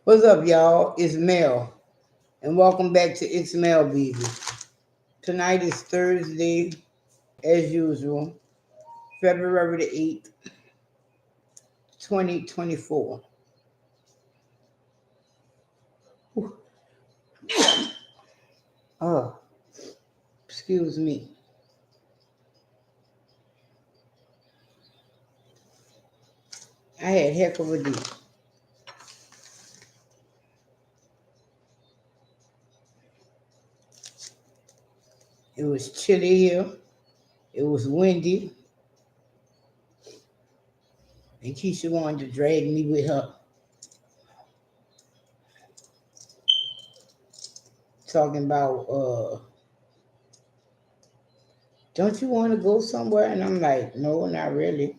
What's up, y'all? It's Mel, and welcome back to It's Mel, baby. Tonight is Thursday, as usual, February the 8th, 2024. Oh, excuse me. I had heck of a day. It was chilly here. It was windy. And Keisha wanted to drag me with her, talking about, don't you want to go somewhere? And I'm like, no, not really.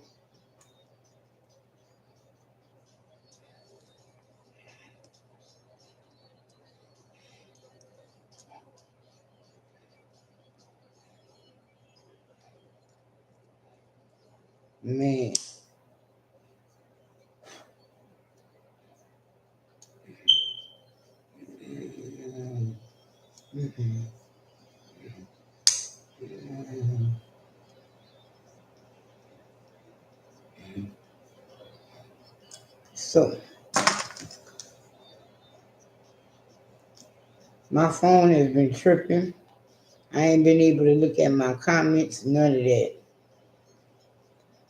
Man. Mm-mm. So, my phone has been tripping. I ain't been able to look at my comments, none of that.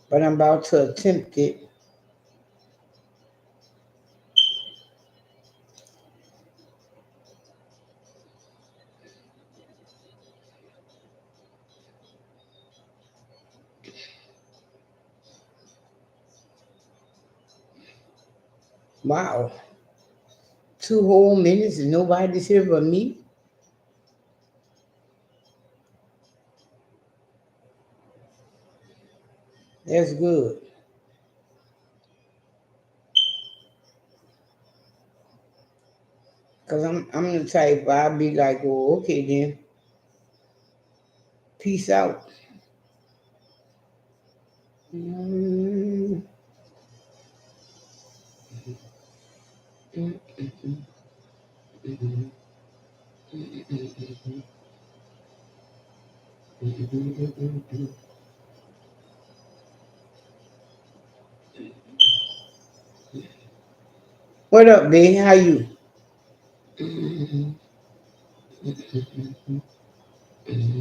But I'm about to attempt it. Wow. 2 whole minutes and nobody's here but me? That's good. Cause I'm the type I'll be like, oh, okay then. Peace out. Mm, mm, mm, mm. What up, babe? How you? Mm, mm,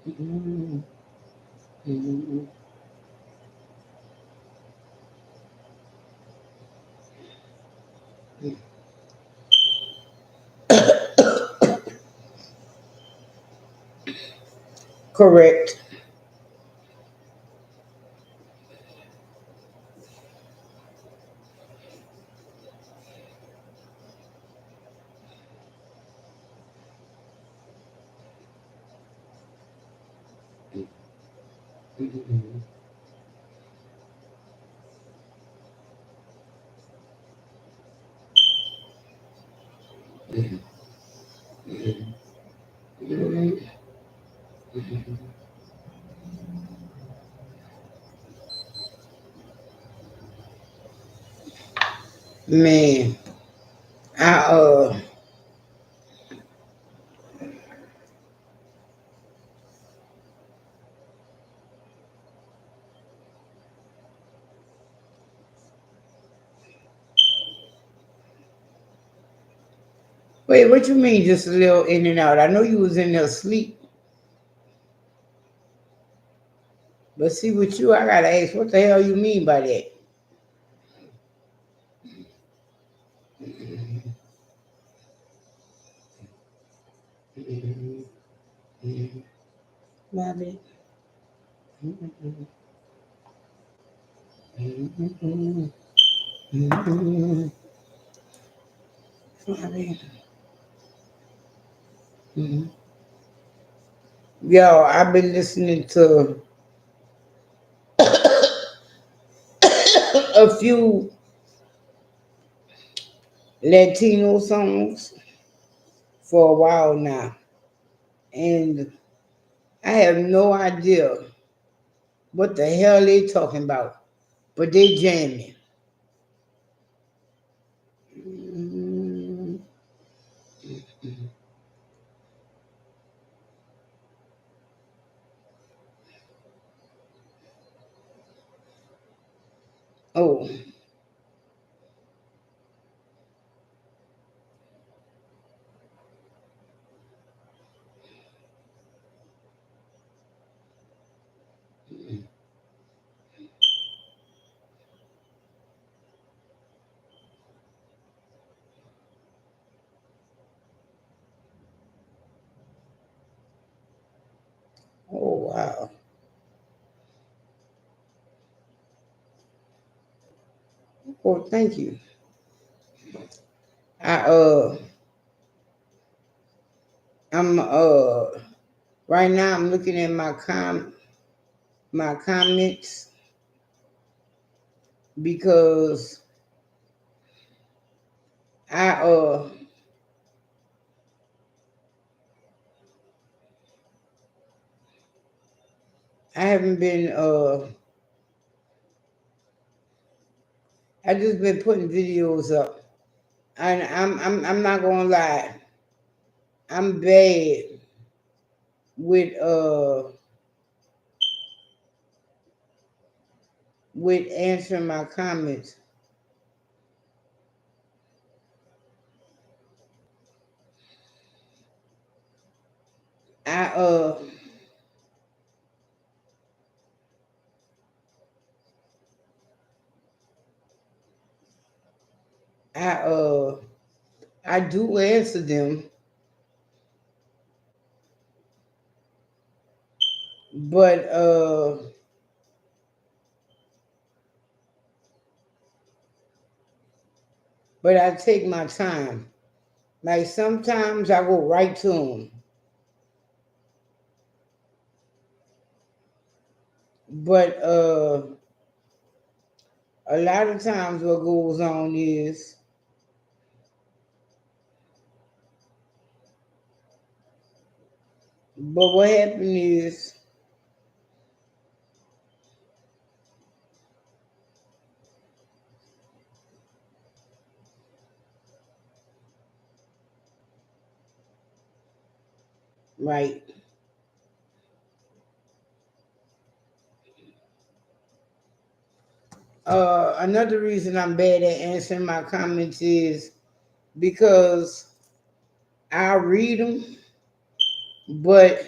mm, mm. Correct. Man, I wait, what you mean just a little in and out? I know you was in there asleep, but see with you, I gotta ask, what the hell you mean by that? Bobby. Bobby. Yo, I've been listening to a few Latino songs for a while now, and I have no idea what the hell they talking about, but they jamming. Mm, oh, oh wow. Oh, thank you. I I'm right now I'm looking at my comments because I uh I haven't been I just been putting videos up, and I'm not gonna lie, I'm bad with with answering my comments. I I I do answer them, but I take my time. Like sometimes I go right to them, but a lot of times what goes on is, but what happened is, right. Another reason I'm bad at answering my comments is because I read them, but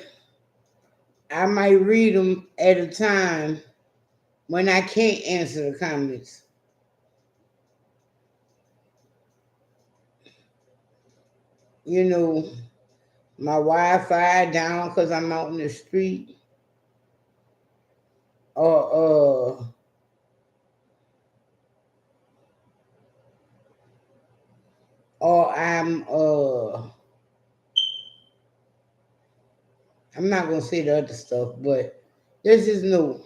I might read them at a time when I can't answer the comments. You know, my Wi-Fi down because I'm out in the street, or I'm not gonna say the other stuff, but there's just no.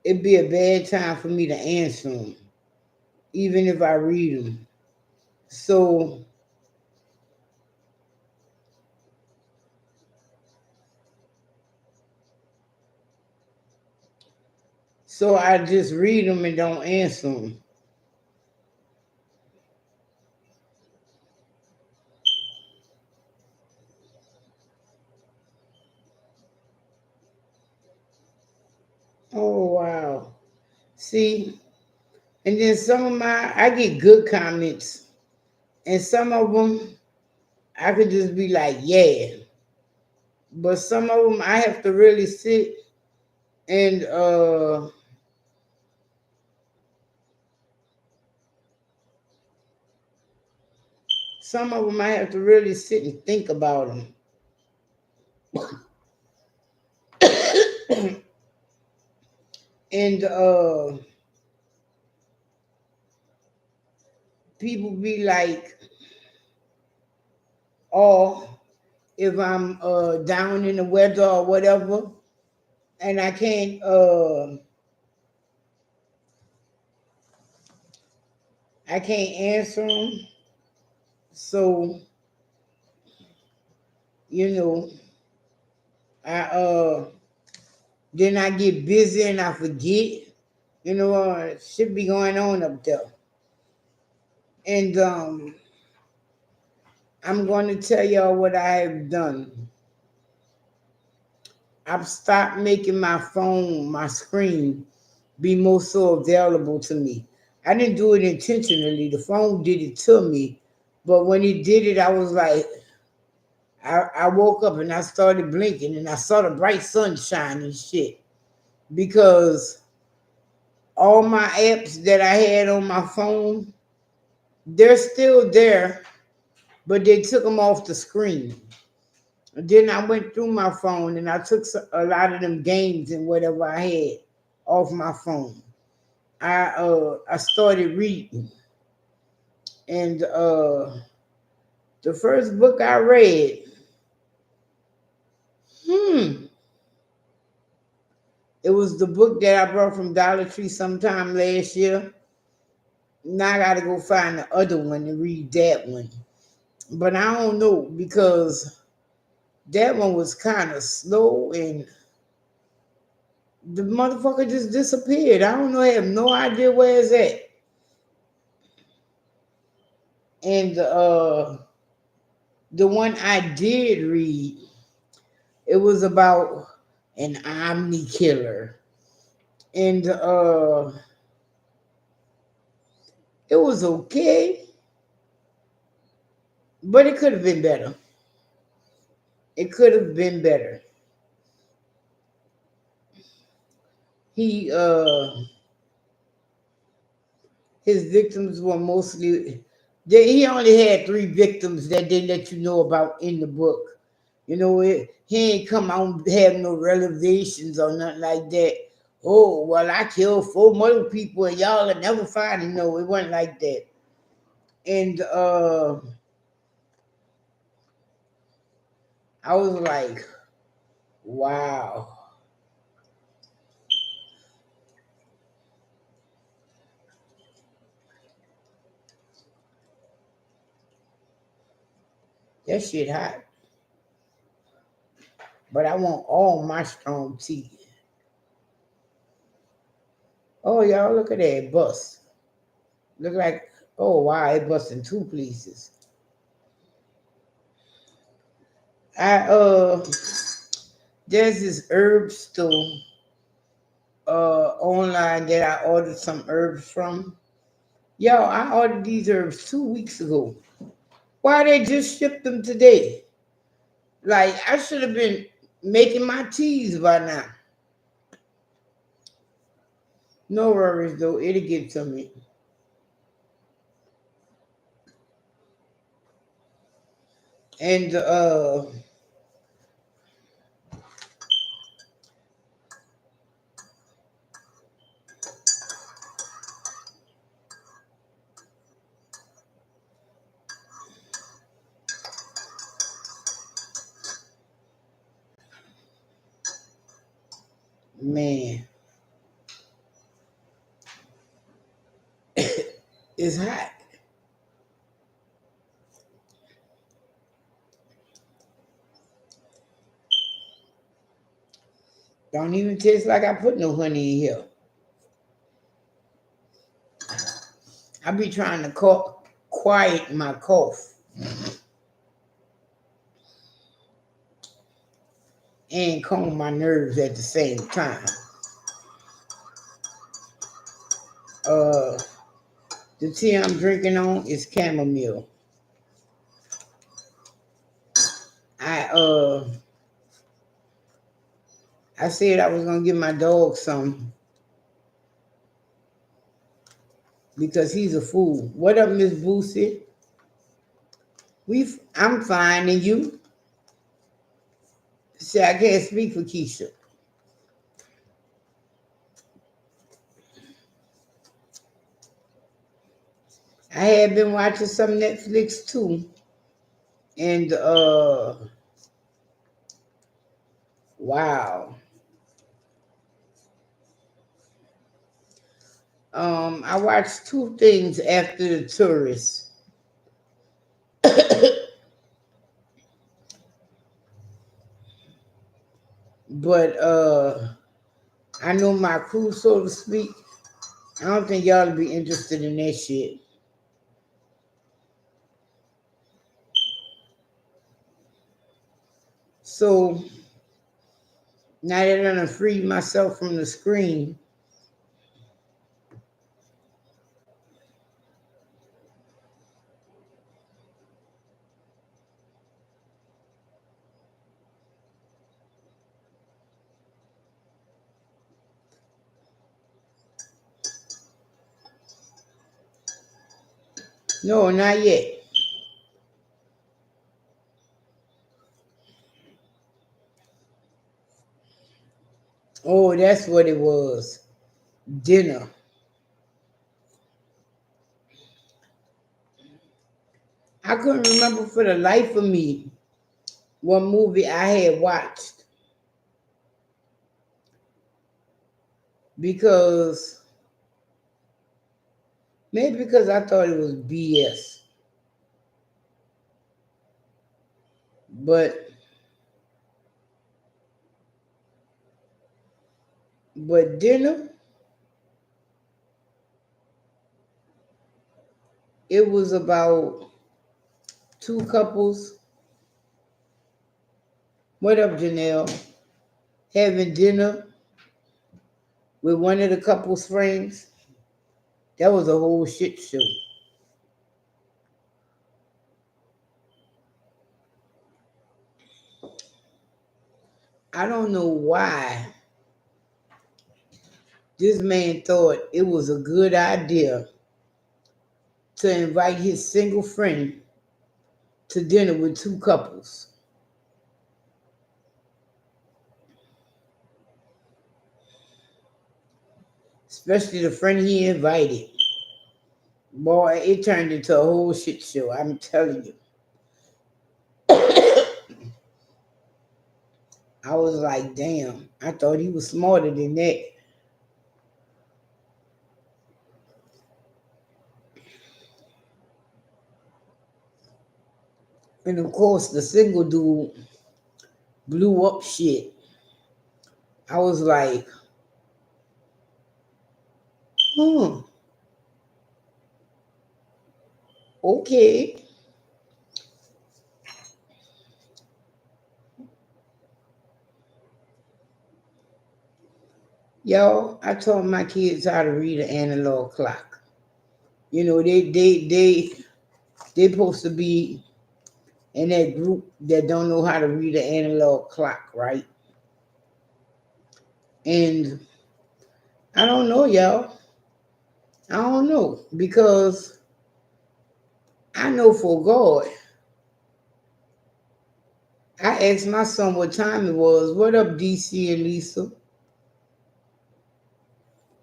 It'd be a bad time for me to answer them, even if I read them. So I just read them and don't answer them. Oh wow. See, and then some of I get good comments, and some of them I could just be like, yeah. But some of them I have to really sit and some of them I have to really sit and think about them. And people be like, oh, if I'm down in the weather or whatever, and I can't answer them. So you know, I then I get busy and I forget. Shit be going on up there. And I'm going to tell y'all what I have done. I've stopped making my phone, my screen, be more so available to me. I didn't do it intentionally. The phone did it to me. But when it did it, I was like, I woke up and I started blinking and I saw the bright sunshine and shit. Because all my apps that I had on my phone, they're still there, but they took them off the screen. Then I went through my phone and I took a lot of them games and whatever I had off my phone. I started reading, and the first book I read, hmm, it was the book that I brought from Dollar Tree sometime last year. Now I got to go find the other one and read that one. But I don't know because that one was kind of slow and the motherfucker just disappeared. I don't know. I have no idea where it's at. And the one I did read, it was about an omni killer, and it was okay, but it could have been better. It could have been better. He his victims were mostly he only had three victims that they let you know about in the book. He ain't come out have no revelations or nothing like that. Oh well, I killed four more people and y'all will never find him. No, it wasn't like that. And I was like, wow, that shit hot. But I want all my strong tea. Oh y'all, look at that bus. Look like, oh wow, it bust in two places. I there's this herb store online that I ordered some herbs from. Yo, I ordered these herbs 2 weeks ago. Why they just shipped them today? Like I should have been making my teas by now. No worries though, it'll get to me. And man, it's hot. Don't even taste like I put no honey in here. I be trying to quiet my cough and calm my nerves at the same time. Uh, the tea I'm drinking on is chamomile. I uh I said I was gonna give my dog some because he's a fool. What up, Miss Boosie? I'm fine, and you? See, I can't speak for Keisha. I had been watching some Netflix too, and wow. I watched two things after the tourist. But I know my crew, so to speak. I don't think y'all will be interested in that shit. So now that I'm gonna free myself from the screen, no, not yet. Oh, that's what it was. Dinner. I couldn't remember for the life of me what movie I had watched because maybe because I thought it was BS. But dinner, it was about two couples. What up, Janelle? Having dinner with one of the couple's friends. That was a whole shit show. I don't know why this man thought it was a good idea to invite his single friend to dinner with two couples, especially the friend he invited. Boy, it turned into a whole shit show. I'm telling you. I was like, damn, I thought he was smarter than that. And of course, the single dude blew up shit. I was like, hmm, okay. Y'all, I taught my kids how to read an analog clock. You know, they supposed to be in that group that don't know how to read an analog clock, right? And I don't know, y'all. I don't know because I know for God, I asked my son what time it was. What up, DC and Lisa?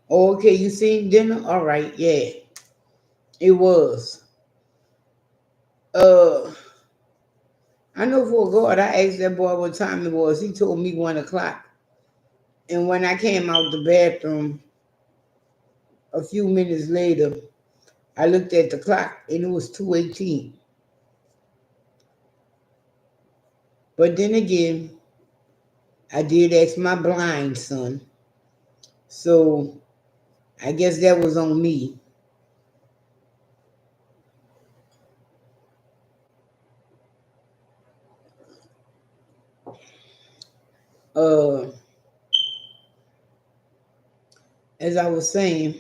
Oh, okay, you seen dinner? All right, yeah, it was. Uh, I know for God, I asked that boy what time it was. He told me 1 o'clock. And when I came out the bathroom a few minutes later, I looked at the clock and it was 2:18. But then again, I did ask my blind son. So I guess that was on me. Uh, as I was saying,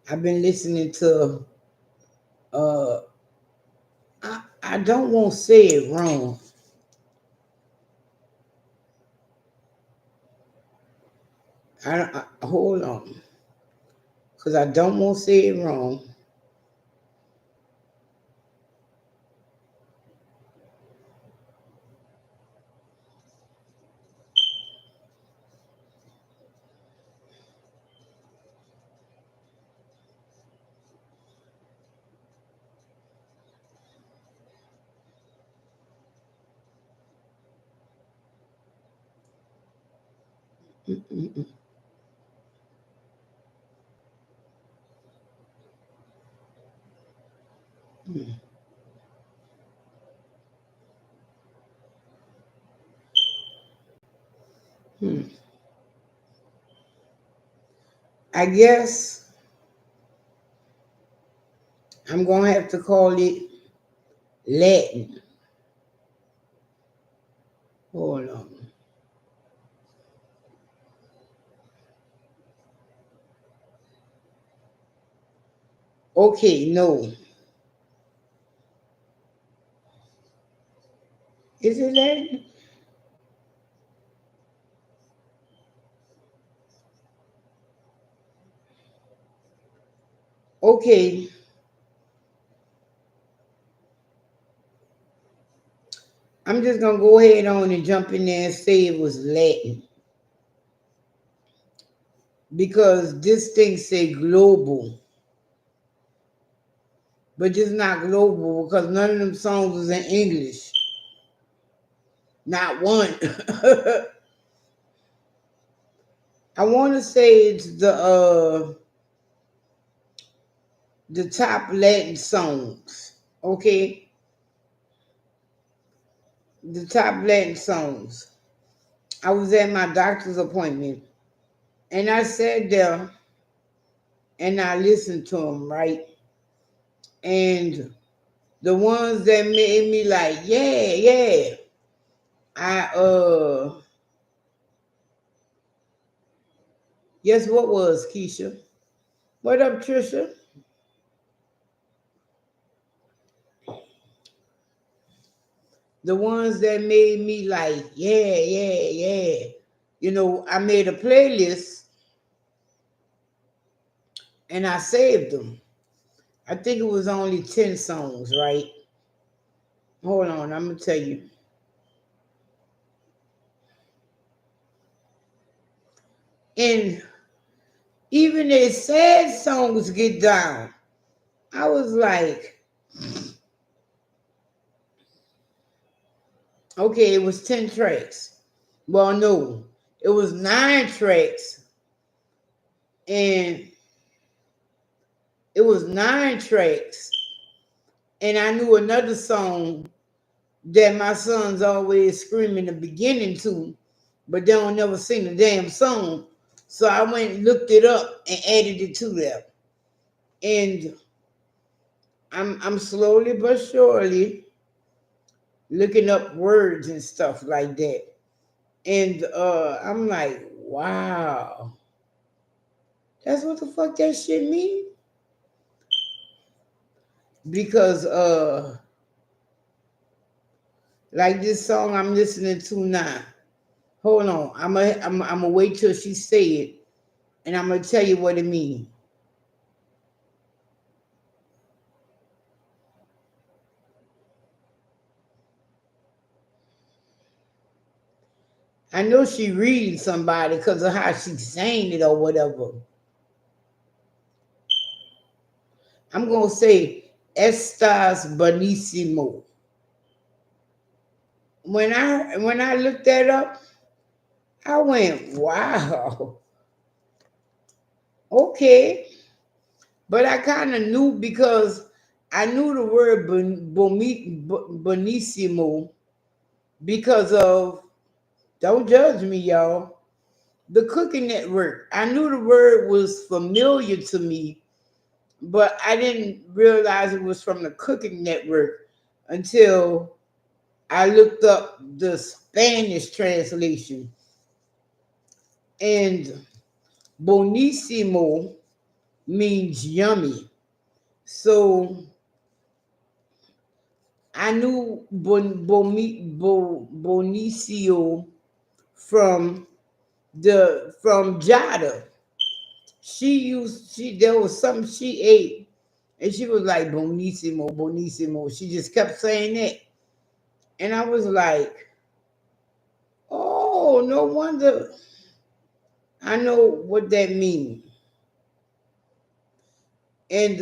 I've been listening to, uh, I don't want to say it wrong. Hold on, because I don't want to say it wrong. Mm-mm-mm. Hmm. I guess I'm gonna have to call it Latin. Hold on. Okay, no. Is it Latin? Okay, I'm just gonna go ahead on and jump in there and say it was Latin because this thing say global, but just not global because none of them songs was in English. Not one. I want to say it's the top Latin songs. Okay, the top Latin songs. I was at my doctor's appointment and I sat there and I listened to them, right? And the ones that made me like, yeah, yeah. I Guess what was Keisha? What up, Trisha? The ones that made me like, yeah, yeah, yeah. I made a playlist and I saved them. I think it was only 10 songs, right? Hold on, I'm gonna tell you. And even the sad songs get down. I was like, okay, it was 10 tracks. Well, no, it was 9 tracks. And it was 9 tracks. And I knew another song that my sons always scream in the beginning to, but they don't never sing the damn song. So I went and looked it up and added it to them. And I'm slowly but surely looking up words and stuff like that. And I'm like, wow, that's what the fuck that shit mean? Because like this song I'm listening to now. Hold on, I'm gonna wait till she say it, and I'm gonna tell you what it means. I know she reading somebody because of how she's saying it or whatever. I'm gonna say Estas Bonissimo. When I looked that up, I went, wow, okay. But I kind of knew because I knew the word bonissimo because of, don't judge me, y'all, the Cooking Network. I knew the word was familiar to me, but I didn't realize it was from the Cooking Network until I looked up the Spanish translation. And bonissimo means yummy. So I knew Bonicio from Jada. There was something she ate and she was like Bonissimo, Bonissimo. She just kept saying that. And I was like, oh, no wonder I know what that means. And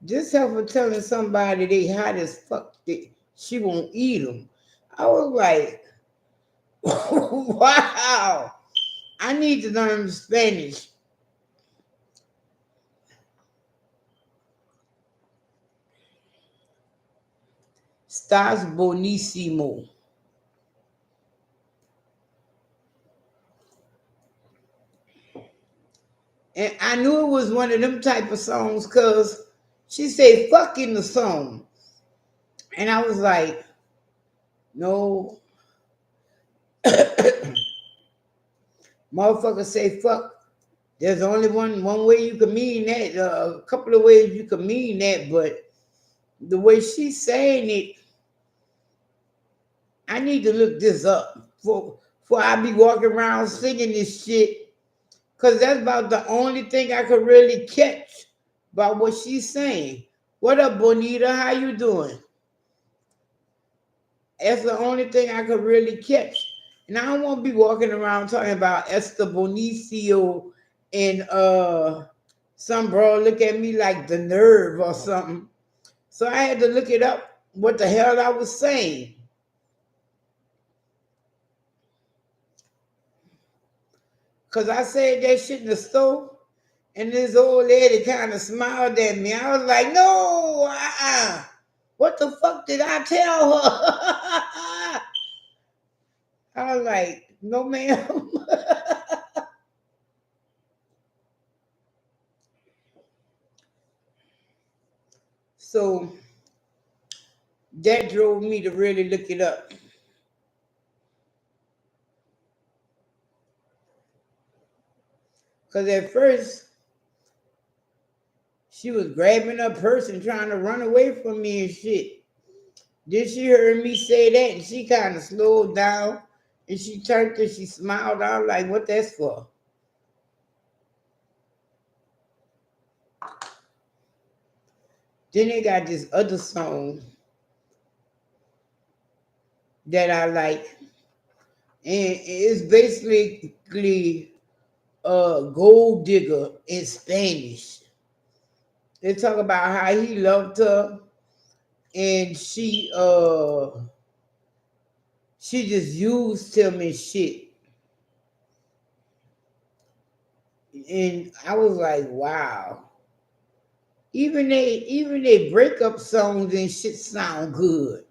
just help her telling somebody they hot as fuck that she won't eat them. I was like, wow, I need to learn Spanish. Stars bonissimo. And I knew it was one of them type of songs because she said fuck in the song. And I was like, no, motherfucker say fuck. There's only one way you can mean that. A couple of ways you can mean that, but the way she's saying it, I need to look this up for I be walking around singing this shit. Cause that's about the only thing I could really catch about what she's saying. What up, Bonita? How you doing? That's the only thing I could really catch. And I don't want to be walking around talking about Esther Bonicio and some bro look at me like the nerve or something. So I had to look it up what the hell I was saying. Cause I said that shit in the store, and this old lady kind of smiled at me. I was like, no, what the fuck did I tell her? I was like, no, ma'am. So that drove me to really look it up. Because at first, she was grabbing her purse and trying to run away from me and shit. Then she heard me say that and she kind of slowed down and she turned and she smiled. I was like, what that's for? Then they got this other song that I like. And it's basically Gold Digger in Spanish. They talk about how he loved her and she just used him and shit. And I was like, wow. Even they breakup songs and shit sound good.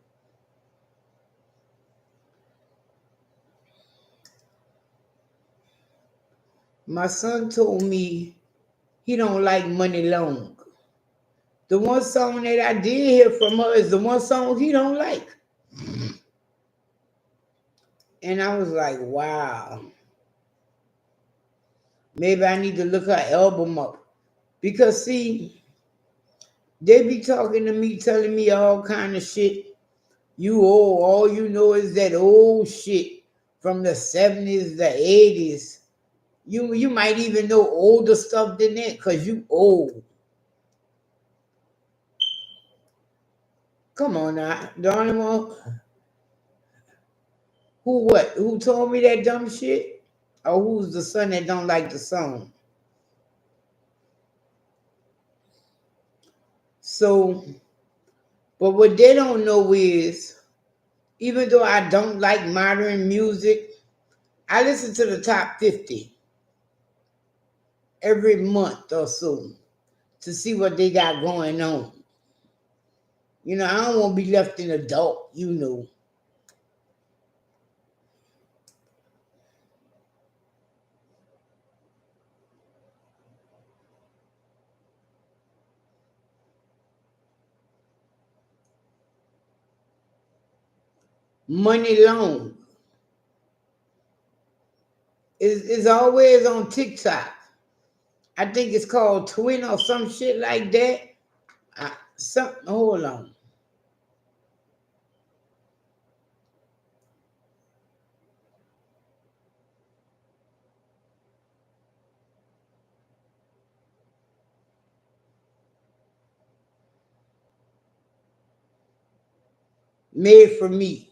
My son told me he don't like Money Long. The one song that I did hear from her is the one song he don't like. And I was like, wow. Maybe I need to look her album up. Because see, they be talking to me, telling me all kind of shit. You old, all you know is that old shit from the 70s, the 80s. You might even know older stuff than that because you old. Come on now. The only one who told me that dumb shit? Or who's the son that don't like the song? So, but what they don't know is, even though I don't like modern music, I listen to the top 50 every month or so to see what they got going on. I don't want to be left in the dark. Money Long is always on TikTok. I think it's called Twin or some shit like that. Hold on. Made for Me.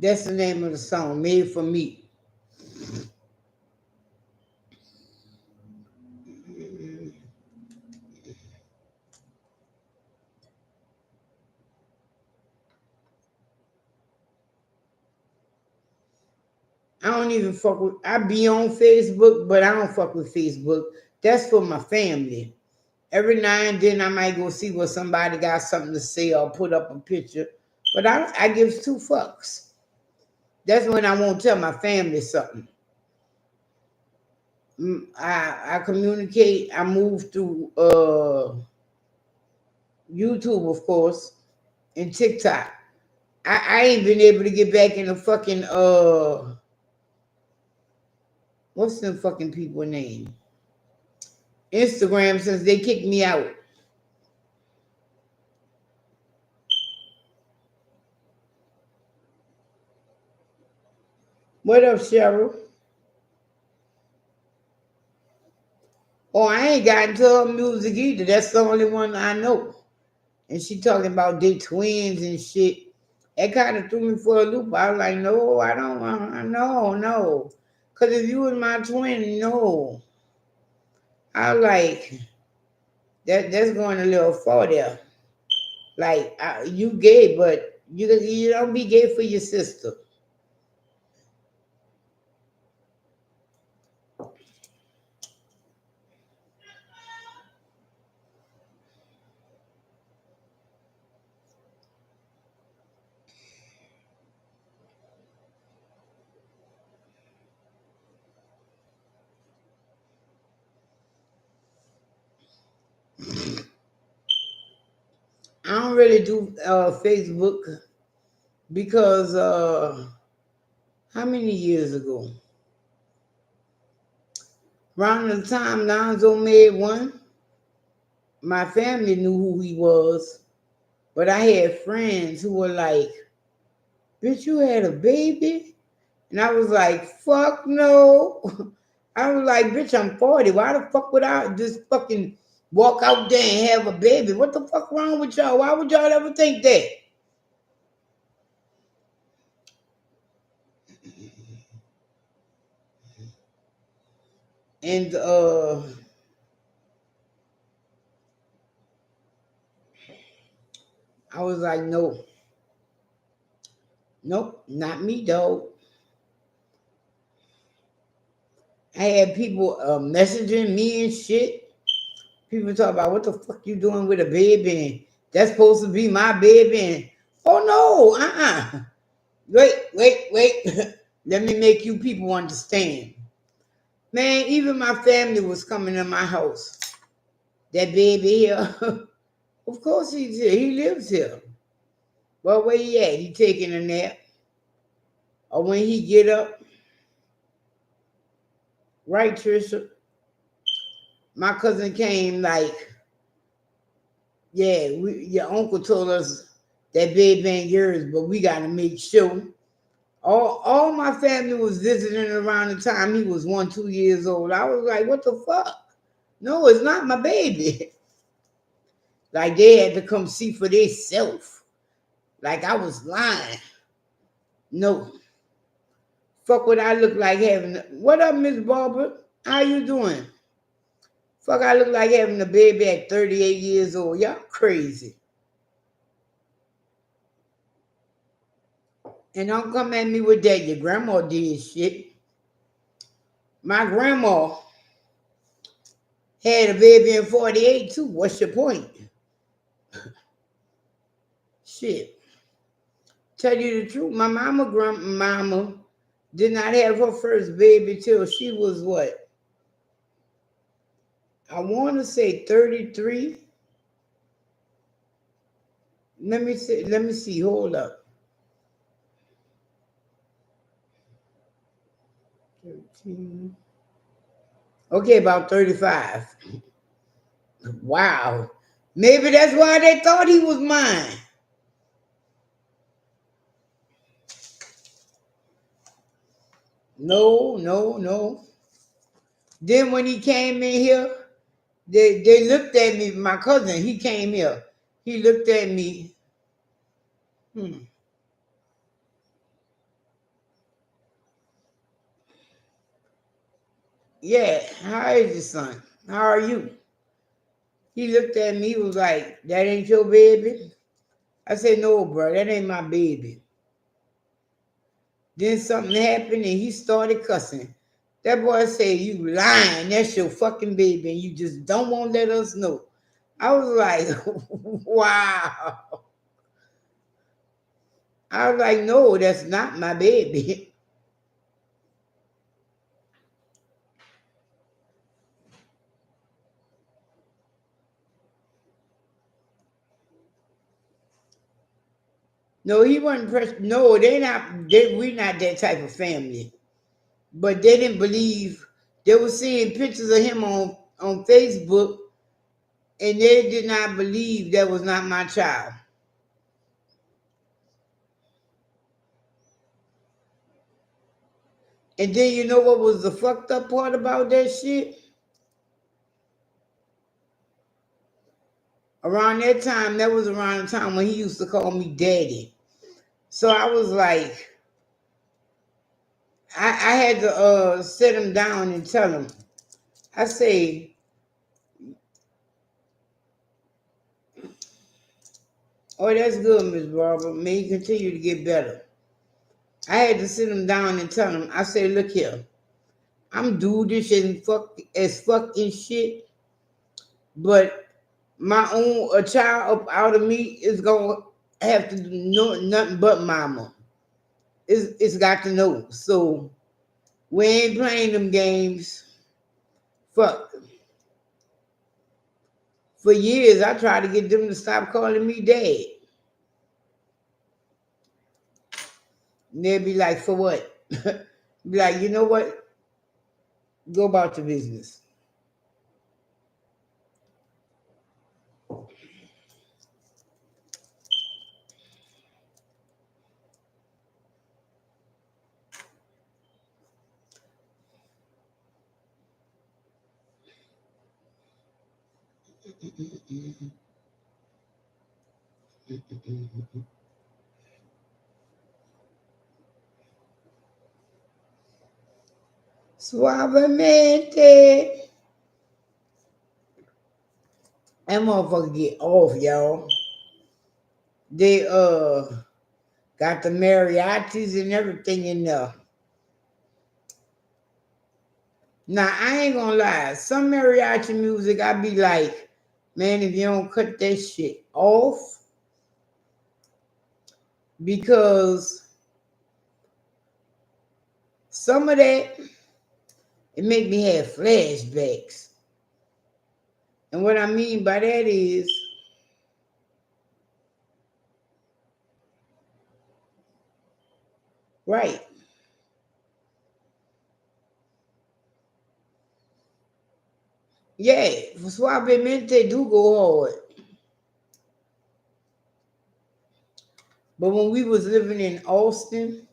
That's the name of the song, Made for Me. I don't even fuck with, I be on Facebook, but I don't fuck with Facebook. That's for my family. Every now and then I might go see what somebody got something to say or put up a picture. But I gives two fucks. That's when I won't tell my family something. I communicate. I move through YouTube, of course, and TikTok. I ain't been able to get back in the fucking what's the fucking people name? Instagram since they kicked me out. What up, Cheryl? Oh, I ain't got into her music either. That's the only one I know. And she talking about they twins and shit. That kind of threw me for a loop. I was like, no, I don't want, no, no. Because if you was my twin, no. I was like, that's going a little far there. Like, you gay, but you don't be gay for your sister. I don't really do Facebook because how many years ago? Around the time Lonzo made one, my family knew who he was, but I had friends who were like, "Bitch, you had a baby?" And I was like, "Fuck no." I was like, "Bitch, I'm 40. Why the fuck would I just fucking walk out there and have a baby? What the fuck wrong with y'all? Why would y'all ever think that?" And I was like, "No, nope, not me, dog." I had people messaging me and shit. People talk about what the fuck you doing with a baby and that's supposed to be my baby. And, oh no, wait. Let me make you people understand. Man, even my family was coming to my house. That baby here, of course he's here. He lives here. Well, where he at? He taking a nap. Or when he get up, right, Trisha? My cousin came like, yeah, your uncle told us that baby ain't yours, but we got to make sure. All my family was visiting around the time he was 1, 2 years old. I was like, what the fuck? No, it's not my baby. Like they had to come see for themselves. Like I was lying. No. Fuck what I look like having. What up, Miss Barbara? How you doing? Fuck I look like having a baby at 38 years old. Y'all crazy. And don't come at me with that. Your grandma did shit. My grandma had a baby in 48 too. What's your point? Shit. Tell you the truth, my grandmama did not have her first baby till she was what? I want to say 33. Let me see. Hold up. 13. Okay, about 35. Wow. Maybe that's why they thought he was mine. No, no, no. Then when he came in here, they looked at me. My cousin, he came here. He looked at me. Hmm. Yeah, how is your son? How are you? He looked at me, was like, that ain't your baby? I said, no, bro, that ain't my baby. Then something happened and he started cussing. That boy said, you lying, that's your fucking baby, and you just don't want to let us know. I was like, wow. I was like, no, that's not my baby. No, he wasn't pressed. No, we not that type of family. But they didn't believe. They were seeing pictures of him on Facebook, and they did not believe that was not my child. And then you know what was the fucked up part about that shit? Around that time, that was around the time when he used to call me daddy. So I was like, I had to sit him down and tell him. I say, oh, that's good, Miss Barbara. May you continue to get better. I had to sit him down and tell him. I say, look here, I'm dudeish and fucking shit, but my own a child up out of me is gonna have to do nothing but mama. It's got to know. So we ain't playing them games. Fuck. For years, I tried to get them to stop calling me dad. And they'd be like, for what? Be like, you know what? Go about your business. Suavemente. That motherfucker get off, y'all. They got the mariachis and everything in there. Now I ain't gonna lie, some mariachi music I be like, man, if you don't cut that shit off, because some of that it make me have flashbacks. And what I mean by that is, right, yeah, suavemente do go hard. But when we was living in Austin,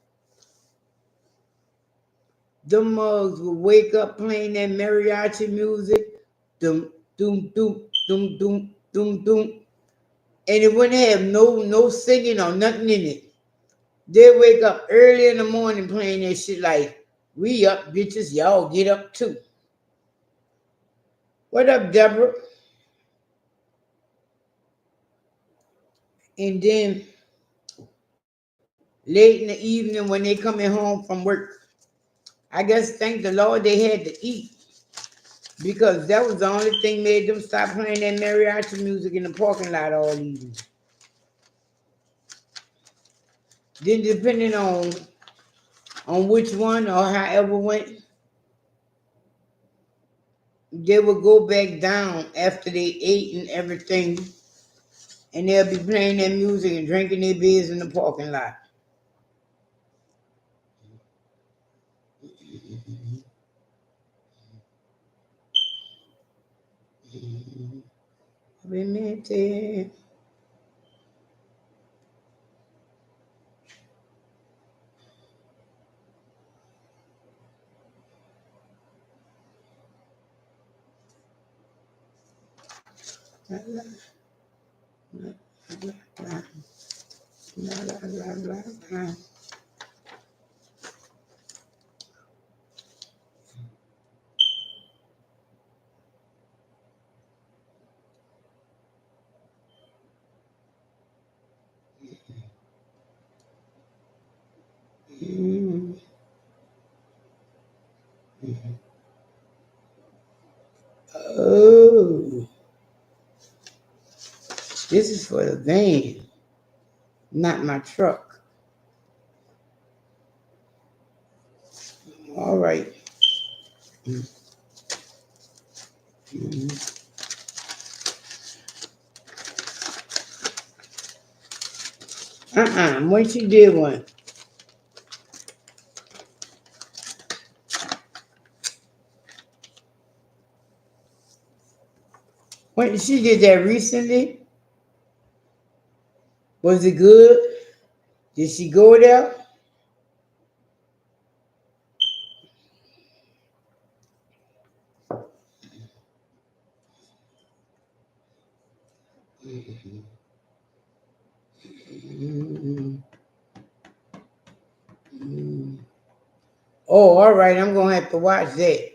them mugs would wake up playing that mariachi music, doom, doom, doom, doom, doom, doom, doom, and it wouldn't have no singing or nothing in it. They wake up early in the morning playing that shit like, we up, bitches, y'all get up too. What up, Deborah? And then late in the evening when they coming home from work, I guess thank the Lord they had to eat, because that was the only thing made them stop playing that mariachi music in the parking lot all evening. Then depending on which one or however went, they would go back down after they ate and everything, and they'll be playing their music and drinking their beers in the parking lot. Obviamente. La, la, la, la, la, la, la, la. Mm. Oh, this is for the van, not my truck. All right. Mhm. When she did one. When she did that recently, was it good? Did she go there? Mm, mm. Oh, all right. I'm gonna have to watch that.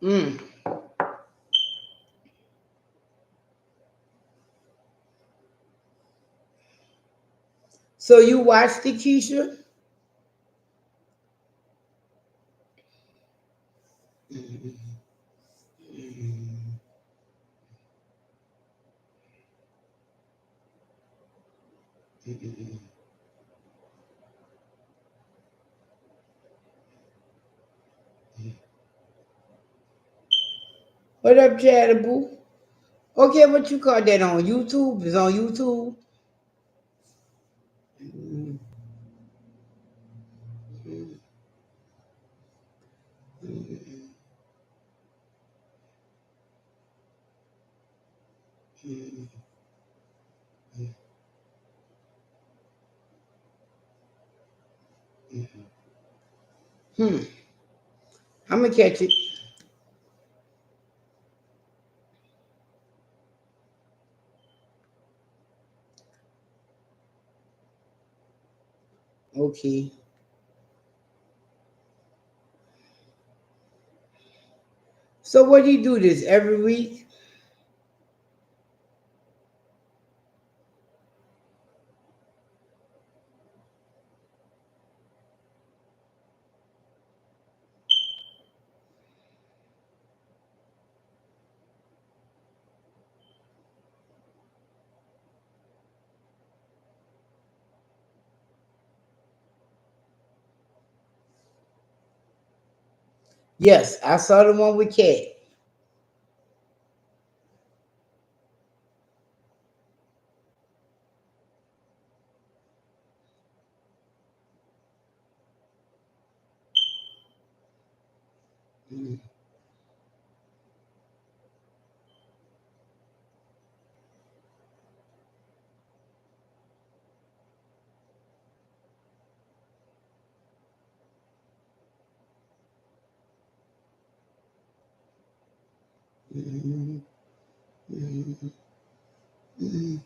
Mm. So you watched it, Keisha? What up, Chattaboo? Okay, what you call that on YouTube? It's on YouTube. Mm, mm, mm, mm, mm. Hmm. I'm gonna catch it. Okay. So what do you do this every week? Yes, I saw the one with Cat. Mm, mm, mm, mm.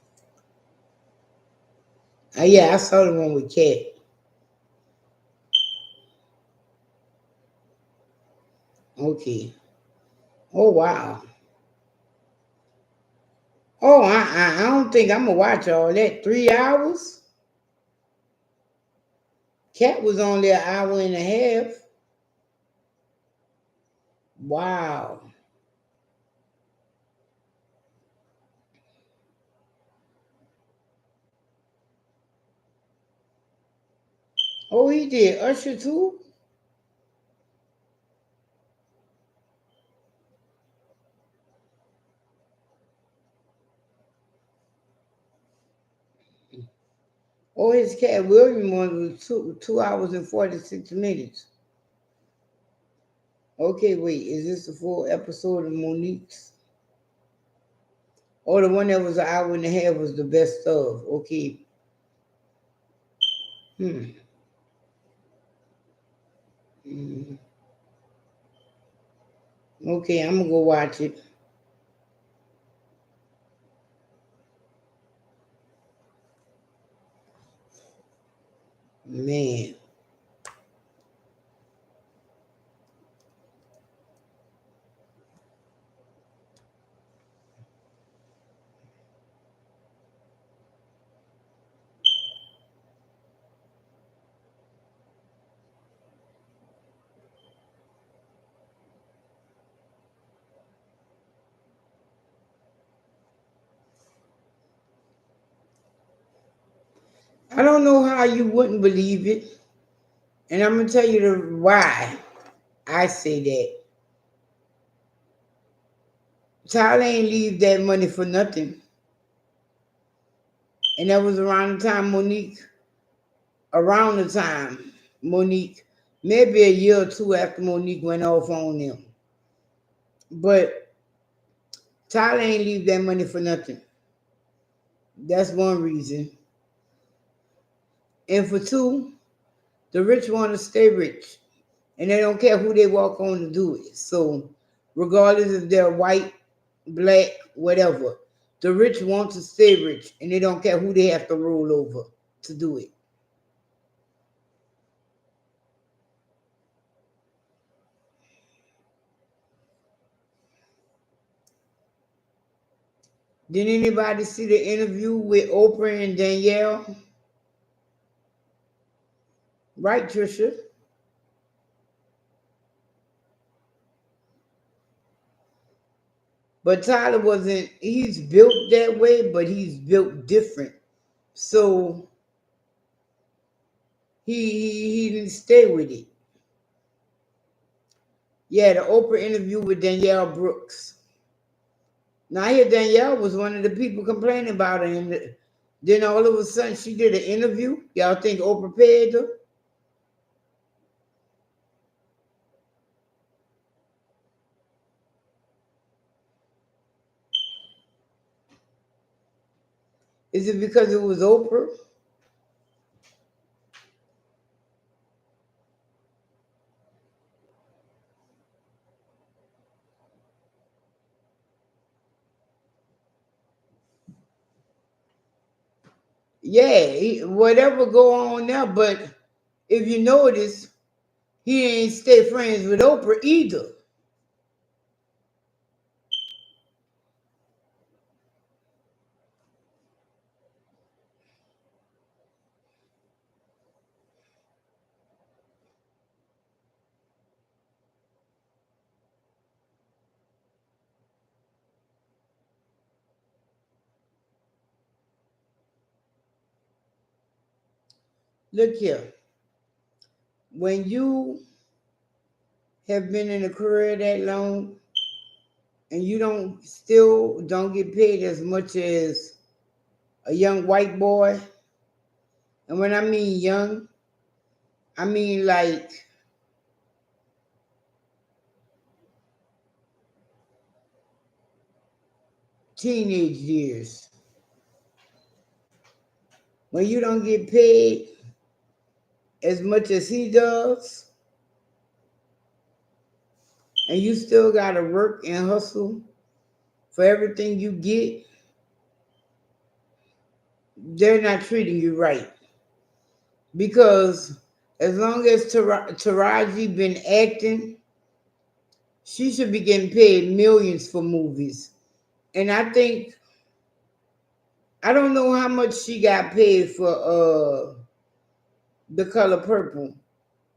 Yeah, I saw the one with Cat. Okay. Oh wow. Oh, I don't think I'm gonna watch all that. 3 hours. Cat was only an hour and a half. Wow. Oh, he did Usher too. Oh, his Cat William one was 2 hours and 46 minutes. Okay, wait. Is this the full episode of Monique's? Oh, the one that was an hour and a half was the best of. Okay. Hmm. Mm. Okay, I'm gonna go watch it. Man. I don't know how you wouldn't believe it. And I'm gonna tell you the why I say that. Tyler ain't leave that money for nothing. And that was around the time Monique, maybe a year or two after Monique went off on them. But Tyler ain't leave that money for nothing. That's one reason. And for two, the rich want to stay rich. And they don't care who they walk on to do it. So regardless if they're white, black, whatever, the rich want to stay rich and they don't care who they have to roll over to do it. Did anybody see the interview with Oprah and Danielle? Right, Trisha? But Tyler wasn't, he's built that way, but he's built different. So he didn't stay with it. Yeah, the Oprah interview with Danielle Brooks. Now I hear Danielle was one of the people complaining about it, and then all of a sudden she did an interview. Y'all think Oprah paid her? Is it because it was Oprah? Yeah, whatever go on now. But if you notice, he ain't stay friends with Oprah either. Look here, when you have been in a career that long and you don't get paid as much as a young white boy, and when I mean young, I mean like teenage years. When you don't get paid as much as he does, and you still gotta work and hustle for everything you get, they're not treating you right. Because as long as Taraji been acting, she should be getting paid millions for movies. And I think I don't know how much she got paid for The Color Purple,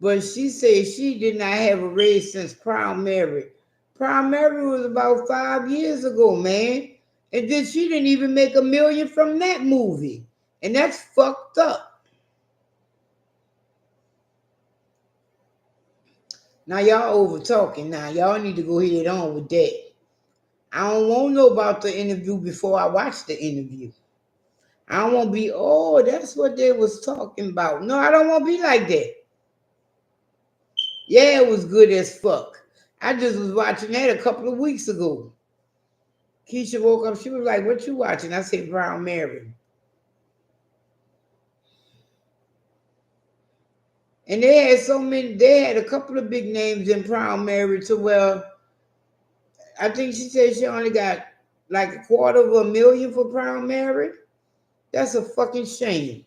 but she said she did not have a raise since Proud Mary. Proud Mary was about 5 years ago, man. And then she didn't even make a million from that movie. And that's fucked up. Now y'all over talking now. Y'all need to go head on with that. I don't want to know about the interview before I watch the interview. I don't want to be, oh, that's what they was talking about. No, I don't want to be like that. Yeah, it was good as fuck. I just was watching that a couple of weeks ago. Keisha woke up. She was like, "What you watching?" I said, "Brown Mary." And they had so many. They had a couple of big names in Brown Mary. To well, I think she said she only got like a quarter of a million for Brown Mary. That's a fucking shame.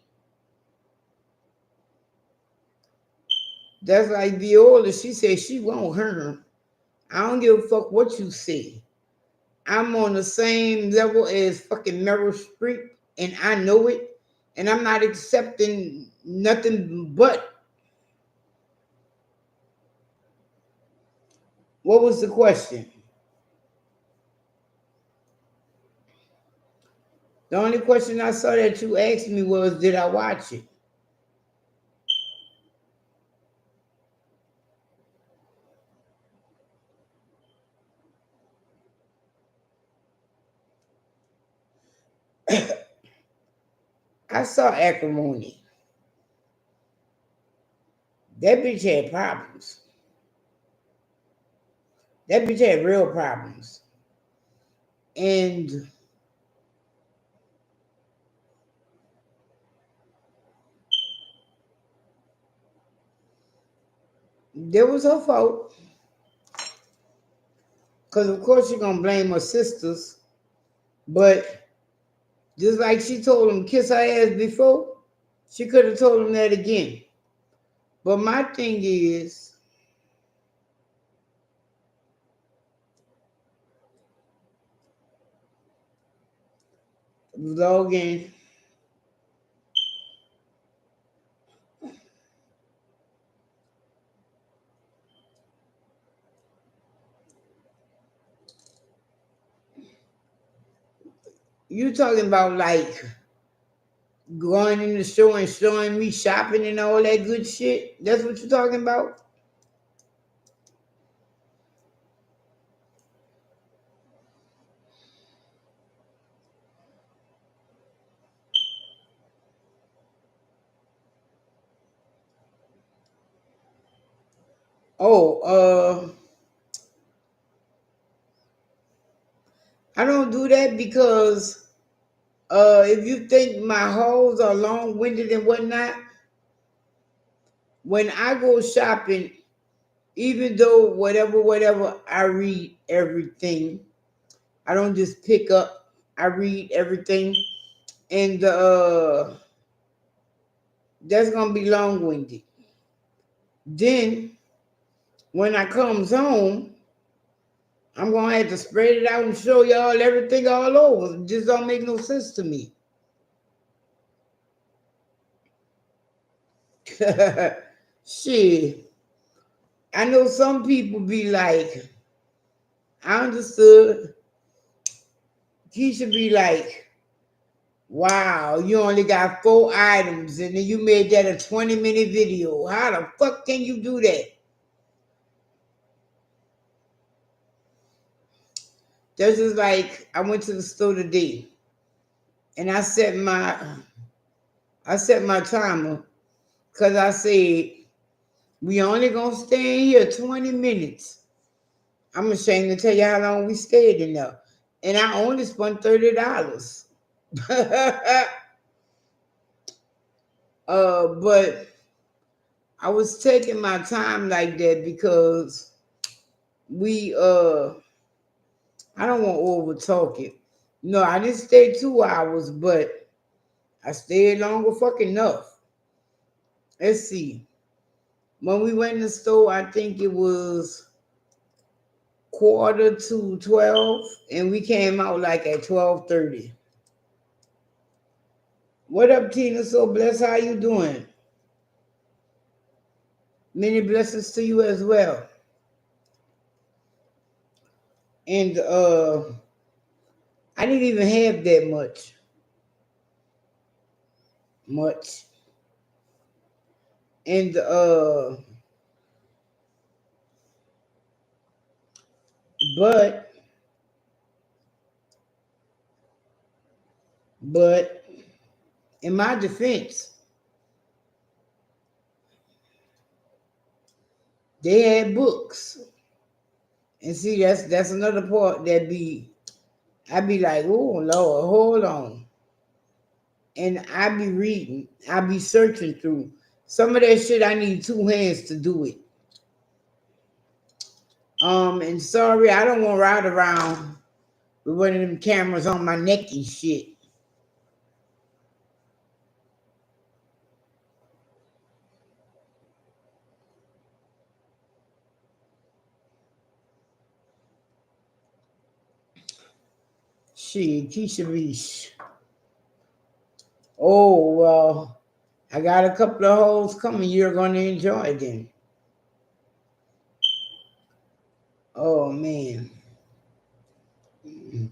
That's like Viola. She said she won't her. I don't give a fuck what you say. I'm on the same level as fucking Meryl Streep, and I know it. And I'm not accepting nothing but. What was the question? The only question I saw that you asked me was, did I watch it? I saw acrimony. That bitch had problems. That bitch had real problems. And that was her fault. Because, of course, you're going to blame her sisters. But just like she told him kiss her ass before, she could have told him that again. But my thing is, Logan, you talking about like going in the store and showing me shopping and all that good shit? That's what you're talking about? Oh, I don't do that because if you think my hoes are long winded and whatnot, when I go shopping, even though whatever I read everything, I don't just pick up. I read everything, and that's gonna be long winded. Then when I comes home, I'm gonna have to spread it out and show y'all everything all over. It just don't make no sense to me. Shit, I know some people be like, I understood. He should be like, wow, you only got 4 items and then you made that a 20-minute video. How the fuck can you do that? That's just like I went to the store today and I set my timer because I said we only gonna stay in here 20 minutes. I'm ashamed to tell you how long we stayed in there. And I only spent $30. But I was taking my time like that because we I don't want to over talk it. No, I didn't stay 2 hours, but I stayed longer fucking enough. Let's see. When we went in the store, I think it was quarter to 12, and we came out like at 12:30. What up, Tina? So blessed. How you doing? Many blessings to you as well. And I didn't even have that much. And but but in my defense, they had books. And see, that's another part that I be like, oh Lord, hold on. And I be reading, I be searching through. Some of that shit I need two hands to do it. And sorry, I don't want to ride around with one of them cameras on my neck and shit. Shit, Keisha Reese. Oh well, I got a couple of holes coming. You're gonna enjoy them. Oh man. Mm,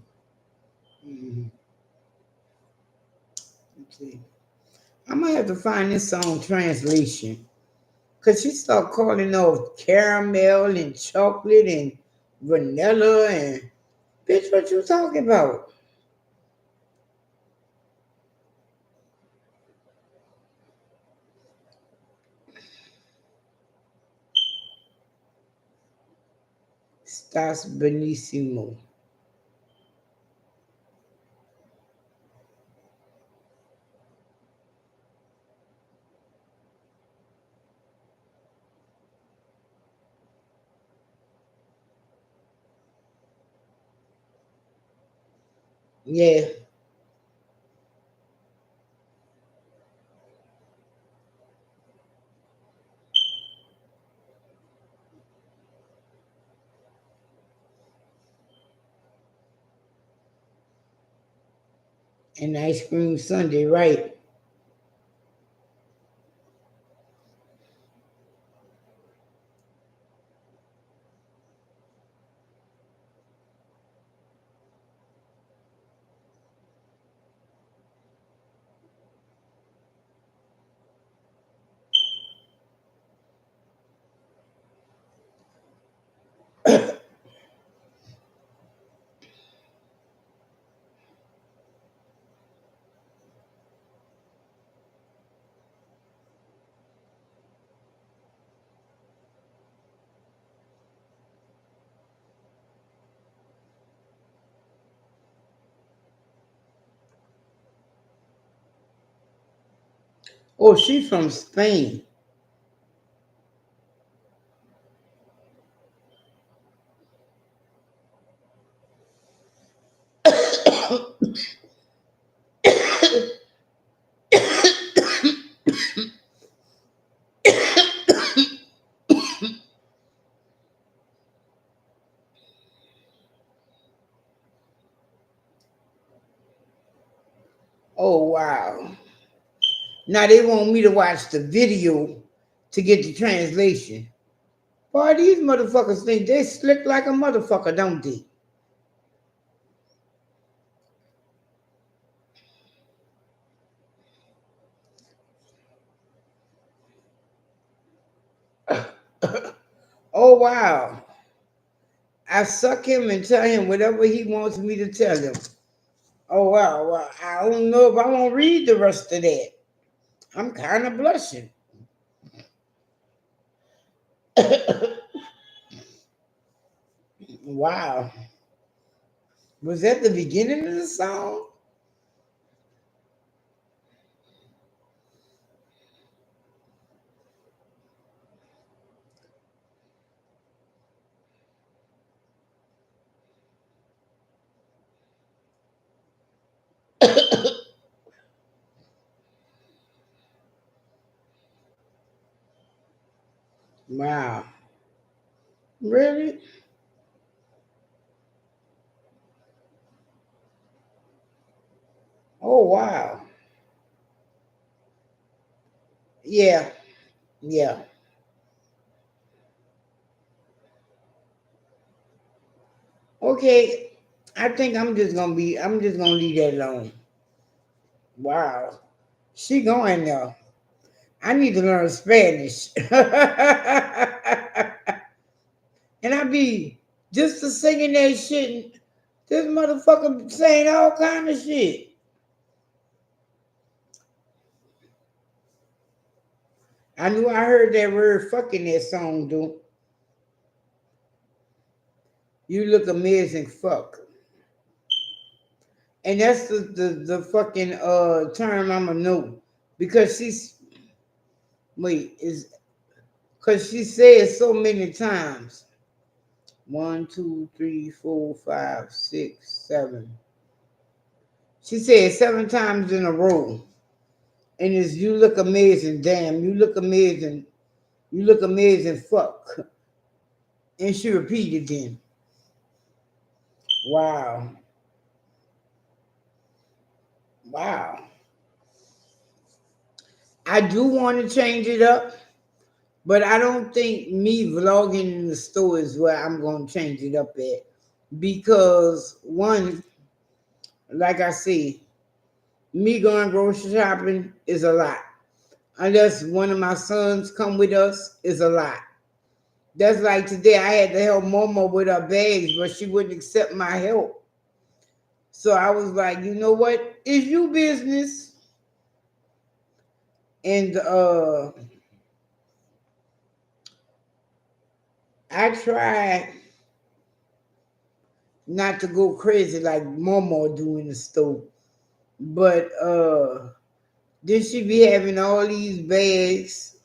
mm. See, I'm gonna have to find this song translation. Cause she started calling off caramel and chocolate and vanilla and bitch, what you talking about? Stas benissimo. Yeah, and ice cream Sunday, right? Oh, she's from Spain. Oh wow. Now they want me to watch the video to get the translation. Boy, these motherfuckers think they slick like a motherfucker, don't they? Oh wow. I suck him and tell him whatever he wants me to tell him. Oh wow, well, I don't know if I want to read the rest of that. I'm kind of blushing. Wow. Was that the beginning of the song? Wow. Really? Oh wow. Yeah. Yeah. Okay. I'm just gonna leave that alone. Wow. She going there. I need to learn Spanish. And I be just to singing that shit. This motherfucker saying all kind of shit. I knew I heard that word fucking that song, dude. You look amazing, fuck. And that's the fucking term I'ma know. Because she's wait, is because she says so many times. One, two, three, four, five, six, seven. She said 7 times in a row. And it's you look amazing, damn, you look amazing, you look amazing, fuck. And she repeated then. Wow. Wow. I do want to change it up, but I don't think me vlogging in the store is where I'm going to change it up at. Because, one, like I say, Me going grocery shopping is a lot. Unless one of my sons come with us, is a lot. That's like today I had to help Momo with her bags, but she wouldn't accept my help. So I was like, you know what? It's your business. And I tried not to go crazy like Momo do in the store. But then she be having all these bags.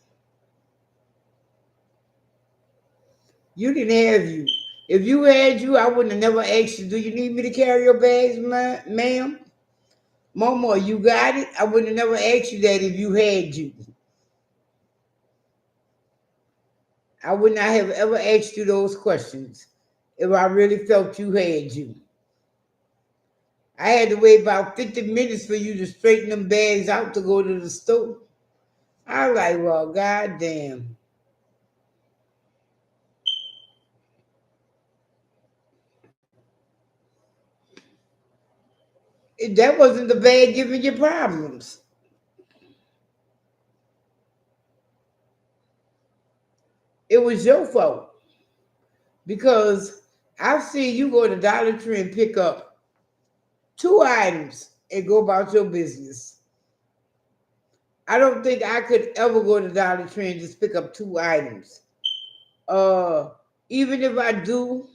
You didn't have you. If you had you, I wouldn't have never asked you, do you need me to carry your bags, ma'am? Momo, you got it? I would have never asked you that if you had you. I would not have ever asked you those questions if I really felt you had you. I had to wait about 50 minutes for you to straighten them bags out to go to the store. I was like, well, goddamn. That wasn't the bag giving you problems. It was your fault because I've seen you go to Dollar Tree and pick up two items and go about your business. I don't think I could ever go to Dollar Tree and just pick up two items. Uh, Even if I do,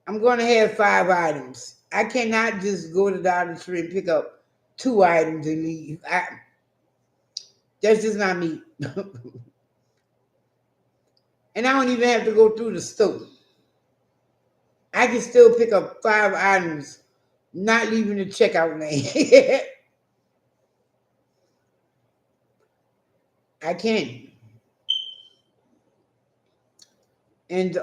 I'm going to have five items. I cannot just go to Dollar Tree and pick up two items and leave. That's just not me. And I don't even have to go through the store. I can still pick up five items, not leaving the checkout lane. I can. And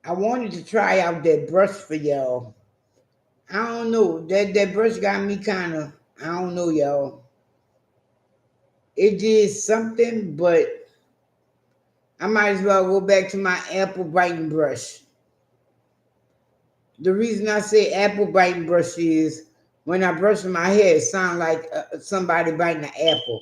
I wanted to try out that brush for y'all. I don't know. That brush got me kind of, I don't know, y'all. It did something, but I might as well go back to my apple biting brush. The reason I say apple biting brush is when I brush my hair, it sounds like somebody biting an apple.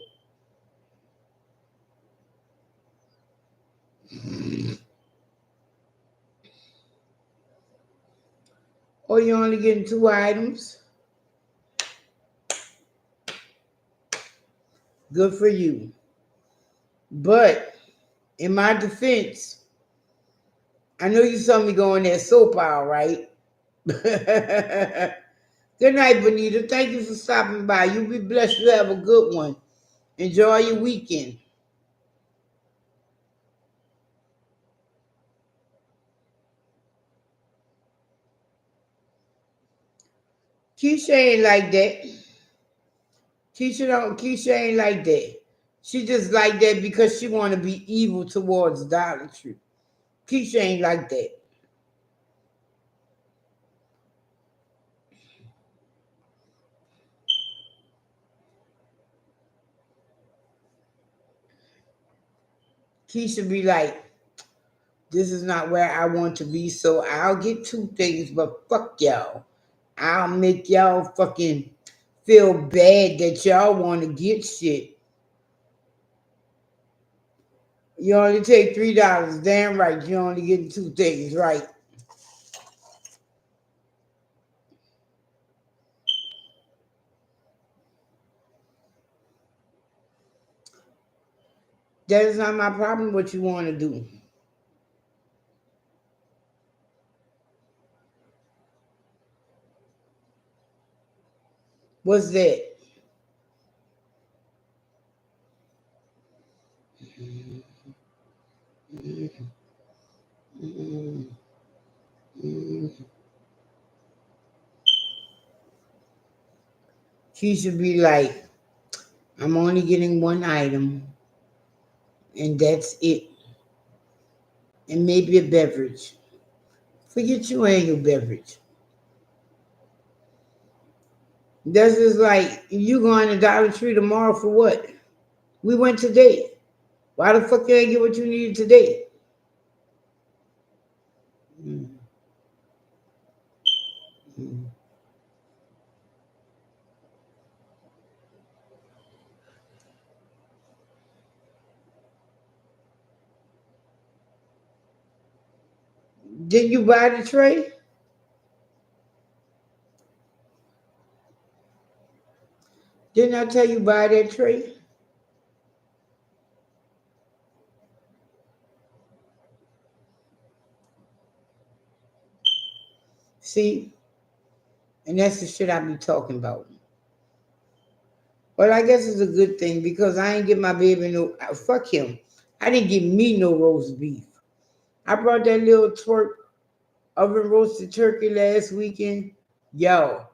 Or you're only getting two items. Good for you. But in my defense, I know you saw me go in that soap aisle, right? Good night, Bonita. Thank you for stopping by. You be blessed. You have a good one. Enjoy your weekend. Keisha ain't like that. Keisha ain't like that. She just like that because she want to be evil towards Dollar Tree. Keisha ain't like that. Keisha be like, this is not where I want to be, so I'll get two things, but fuck y'all. I'll make y'all fucking feel bad that y'all want to get shit. You only take $3. Damn right, you only getting two things, right? That is not my problem what you want to do. What's that? She should be like, I'm only getting one item, and that's it. And maybe a beverage. Forget you and your beverage. That's just like, you going to Dollar Tree tomorrow for what? We went today. Why the fuck you ain't get what you needed today? Mm, mm. Did you buy the tray? Didn't I tell you buy that tray? See, and that's the shit I be talking about. Well, I guess it's a good thing because I ain't get my baby no. Fuck him. I didn't give me no roast beef. I brought that little twerk oven roasted turkey last weekend. Yo,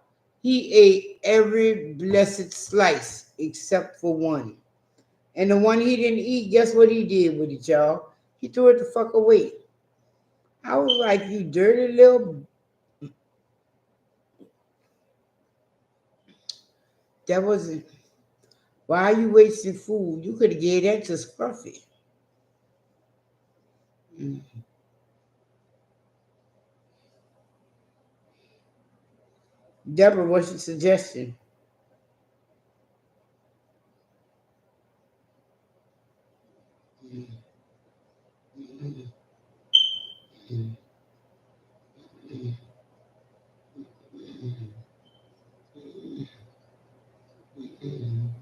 he ate every blessed slice except for one. And the one he didn't eat, guess what he did with it, y'all? He threw it the fuck away. I was like, you dirty little. That wasn't. Why are you wasting food? You could have gave that to Scruffy. Mm. Deborah, what's your suggestion? Mm, mm, mm, mm, mm, mm,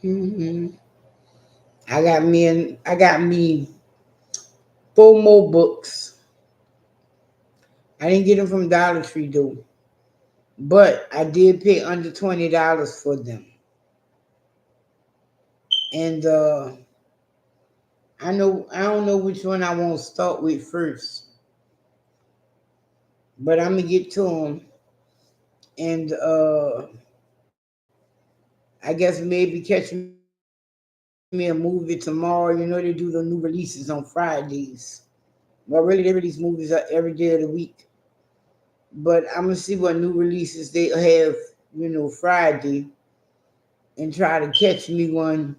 mm, mm. I got me 4 more books. I didn't get them from Dollar Tree though, but I did pay under $20 for them. And I don't know which one I want to start with first, but I'm gonna get to them. And I guess maybe catch me a movie tomorrow. You know they do the new releases on Fridays. Well, really, they release movies every day of the week. But I'm gonna see what new releases they have, Friday, and try to catch me one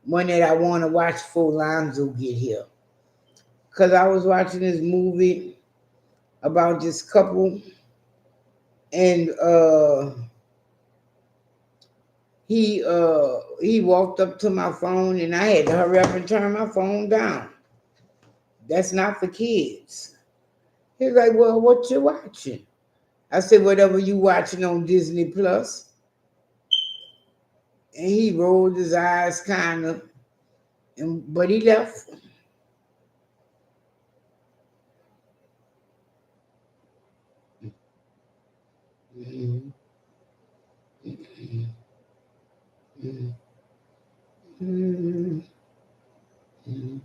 that I want to watch before Lonzo get here. Cause I was watching this movie about this couple, and he walked up to my phone, and I had to hurry up and turn my phone down. That's not for kids. He's like, well, what you watching? I said, whatever you watching on Disney Plus. And he rolled his eyes kind of, but he left. Mhm, mhm, mhm, mhm, mhm.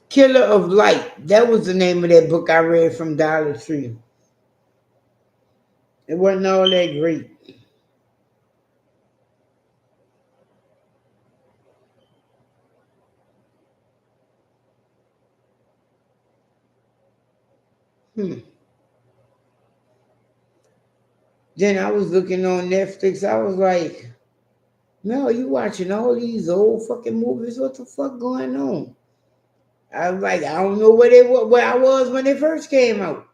Killer of Light. That was the name of that book I read from Dollar Tree. It wasn't all that great. Hmm. Then I was looking on Netflix. I was like, Mel, you watching all these old fucking movies? What the fuck going on? I was like, I don't know where I was when they first came out.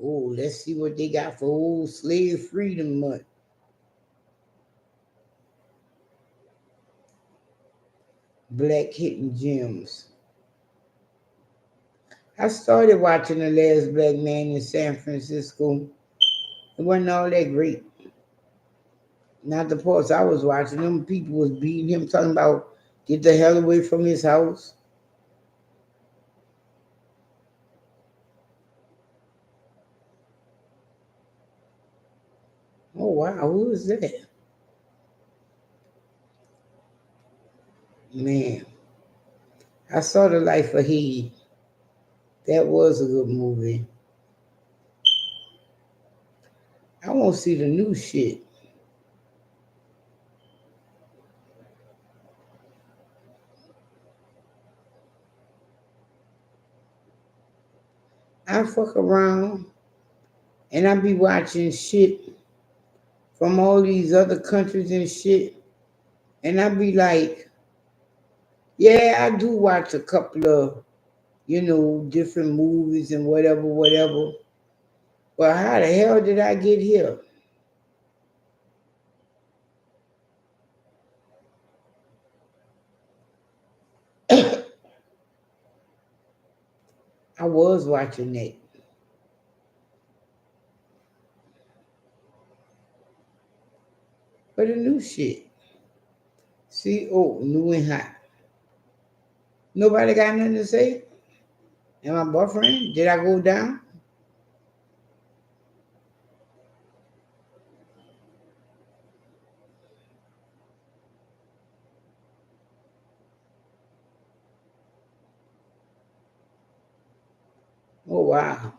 Oh, let's see what they got for old Slave Freedom Month. Black Hidden Gems. I started watching The Last Black Man in San Francisco. It wasn't all that great. Not the parts I was watching. Them people was beating him, talking about get the hell away from his house. Oh wow, who is that? Man, I saw The Life of He. That was a good movie. I want to see the new shit. I fuck around and I be watching shit from all these other countries and shit, and I be like, Yeah, I do watch a couple of, different movies and whatever, whatever. But how the hell did I get here? I was watching that for the new shit. See, oh, new and hot. Nobody got nothing to say? And my boyfriend? Did I go down? Oh wow.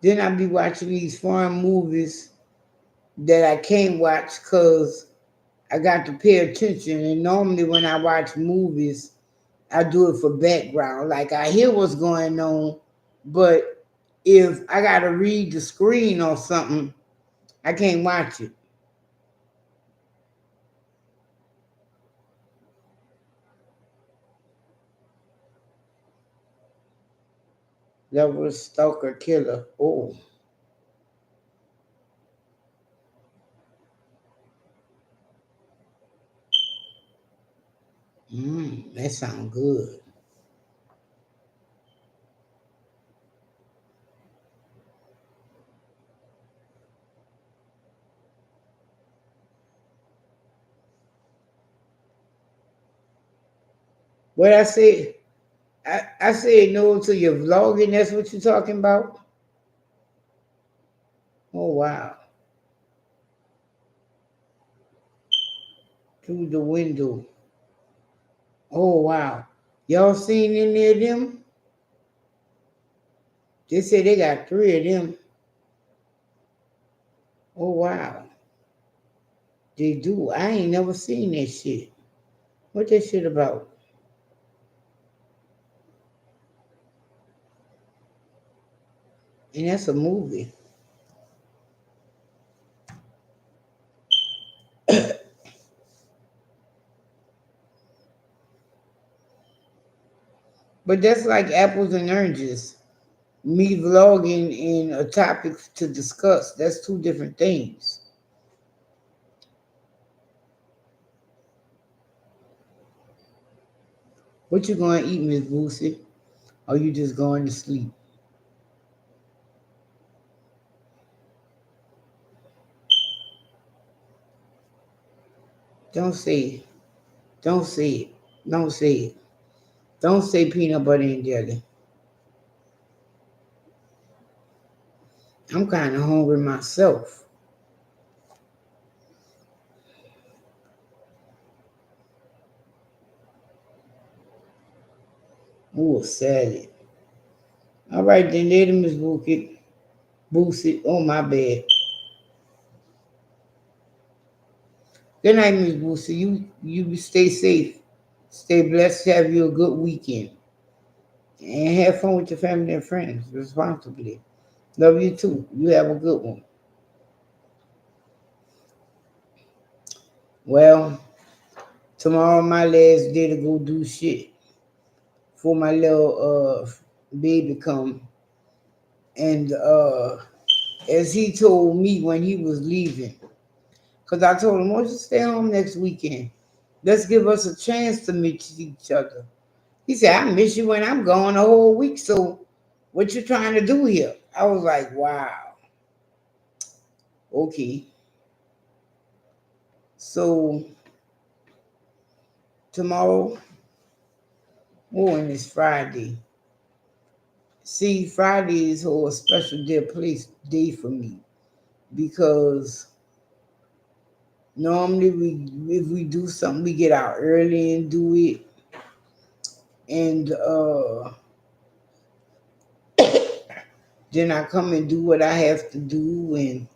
Then I be watching these foreign movies that I can't watch because I got to pay attention. And normally when I watch movies, I do it for background. Like I hear what's going on, but if I gotta read the screen or something, I can't watch it. That was Stalker Killer. Oh, that sounds good. What I said, I said no to your vlogging. That's what you're talking about. Oh wow, through the window. Oh wow, y'all seen any of them? They say they got three of them. Oh wow, they do. I ain't never seen that shit. What that shit about? And that's a movie. But that's like apples and oranges. Me vlogging in a topic to discuss. That's two different things. What you gonna eat, Miss Boosie? Or you just going to sleep? Don't say it. Don't say it. Don't say it. Don't say peanut butter and jelly. I'm kind of hungry myself. Ooh, salad. All right, then later, Miss Bookie. Boosie. Oh, my bad. Good night, Miss Boosie. You stay safe. Stay blessed. Have you a good weekend. And have fun with your family and friends responsibly. Love you too. You have a good one. Well, tomorrow my last day to go do shit for my little baby come. And as he told me when he was leaving, because I told him, why don't you stay home next weekend? Let's give us a chance to meet each other. He said, I miss you when I'm gone a whole week. So what you trying to do here? I was like, wow, okay. So tomorrow, oh, and it's Friday. See, Friday is a special day for me because normally if we do something, we get out early and do it, and then I come and do what I have to do, and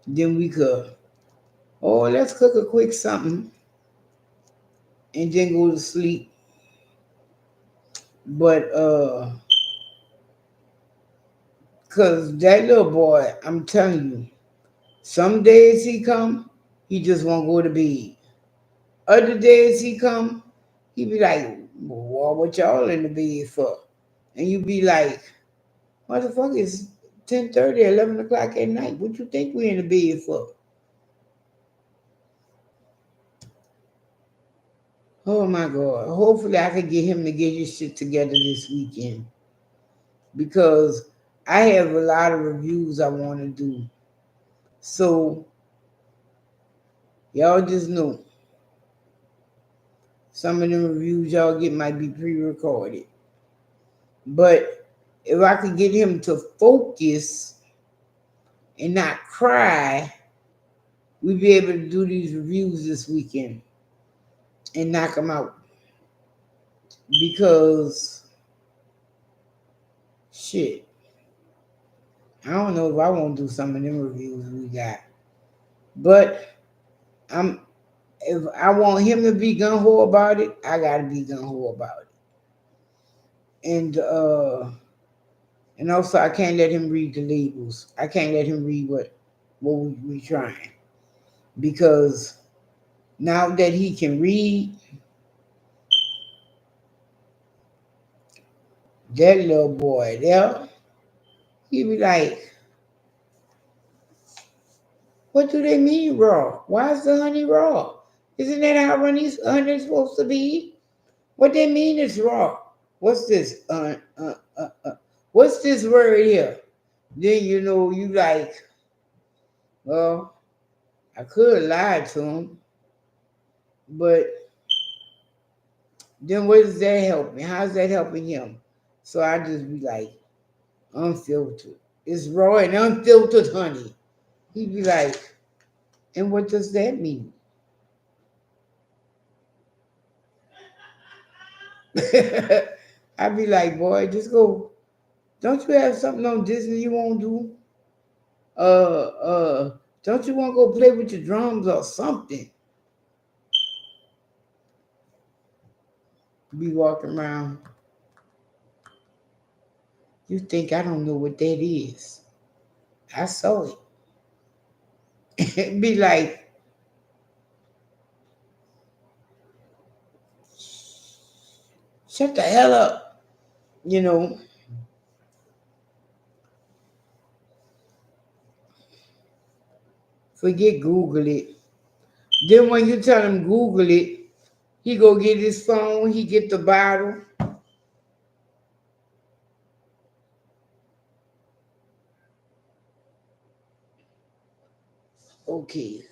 then we could, oh, let's cook a quick something and then go to sleep. But cause that little boy, I'm telling you, Some days he come, he just won't go to bed. Other days he come, he be like, well, what y'all in the bed for? And you be like, motherfucker, it's 10:30, 11 o'clock at night. What you think we in the bed for? Oh my God. Hopefully I can get him to get his shit together this weekend. Because I have a lot of reviews I want to do. So y'all just know some of them reviews y'all get might be pre-recorded. But if I could get him to focus and not cry, we'd be able to do these reviews this weekend and knock them out. Because shit, I don't know if I want to do some of them reviews we got. But I'm if I want him to be gun ho about it, I gotta be gun ho about it. And also I can't let him read the labels. I can't let him read what we trying. Because now that he can read, that little boy there, he be like, what do they mean raw? Why is the honey raw? Isn't that how honey's supposed to be? What they mean is raw. What's this? What's this word here? Then you know you like, well, I could lie to him, but then what does that help me? How's that helping him? So I just be like, unfiltered. It's raw and unfiltered honey. He'd be like, and what does that mean? I'd be like, boy, just go. Don't you have something on Disney you won't do? Uh, uh, don't you want to go play with your drums or something? Be walking around. You think I don't know what that is? I saw it. Be like, shut the hell up. You know, forget Google it. Then when you tell him Google it, he go get his phone, he get the bottle. Okay.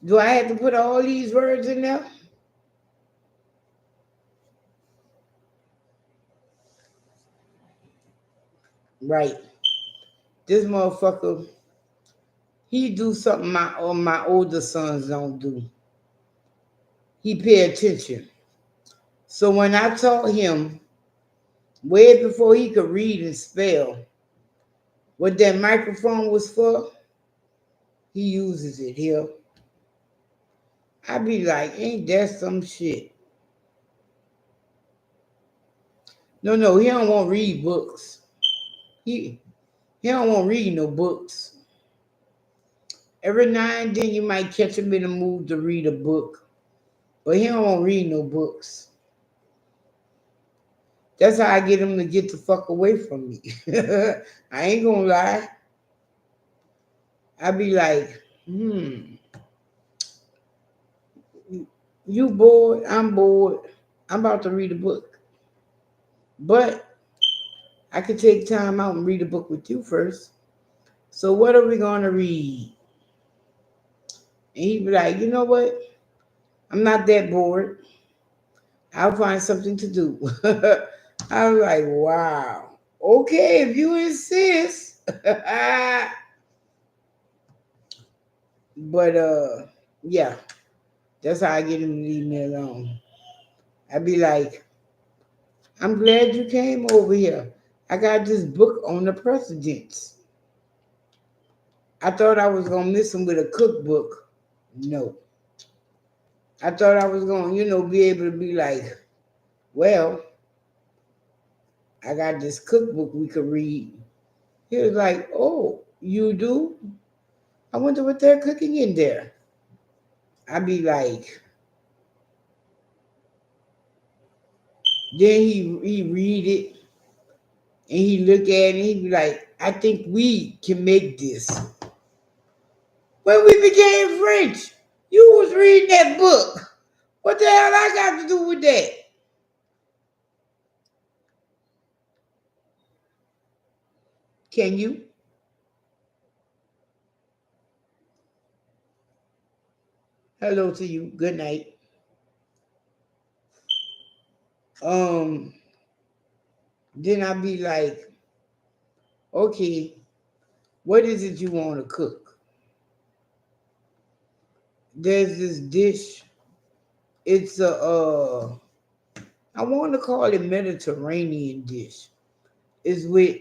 Do I have to put all these words in there? Right. This motherfucker, he do something my older sons don't do. He pay attention. So when I taught him way before he could read and spell what that microphone was for, he uses it here. I be like, ain't that some shit? No, he don't want to read books. He he don't want to read no books. Every now and then you might catch him in the mood to read a book, but he don't want to read no books. That's how I get him to get the fuck away from me. I ain't gonna lie. I be like, you bored? I'm bored. I'm about to read a book. But I could take time out and read a book with you first. So what are we gonna read? And he'd be like, you know what? I'm not that bored. I'll find something to do. I was like, wow. Okay, if you insist. But yeah, that's how I get him to leave me alone. I'd be like, I'm glad you came over here. I got this book on the presidents. I thought I was gonna miss him with a cookbook. No. I thought I was gonna, be able to be like, well, I got this cookbook we could read. He was like, "Oh, you do? I wonder what they're cooking in there." I'd be like, then he read it and he look at it and he be like, "I think we can make this." When we became French, you was reading that book. What the hell I got to do with that? Can you? Hello to you. Good night. Um, then I'd be like, okay, what is it you want to cook? There's this dish. It's a I want to call it Mediterranean dish. It's with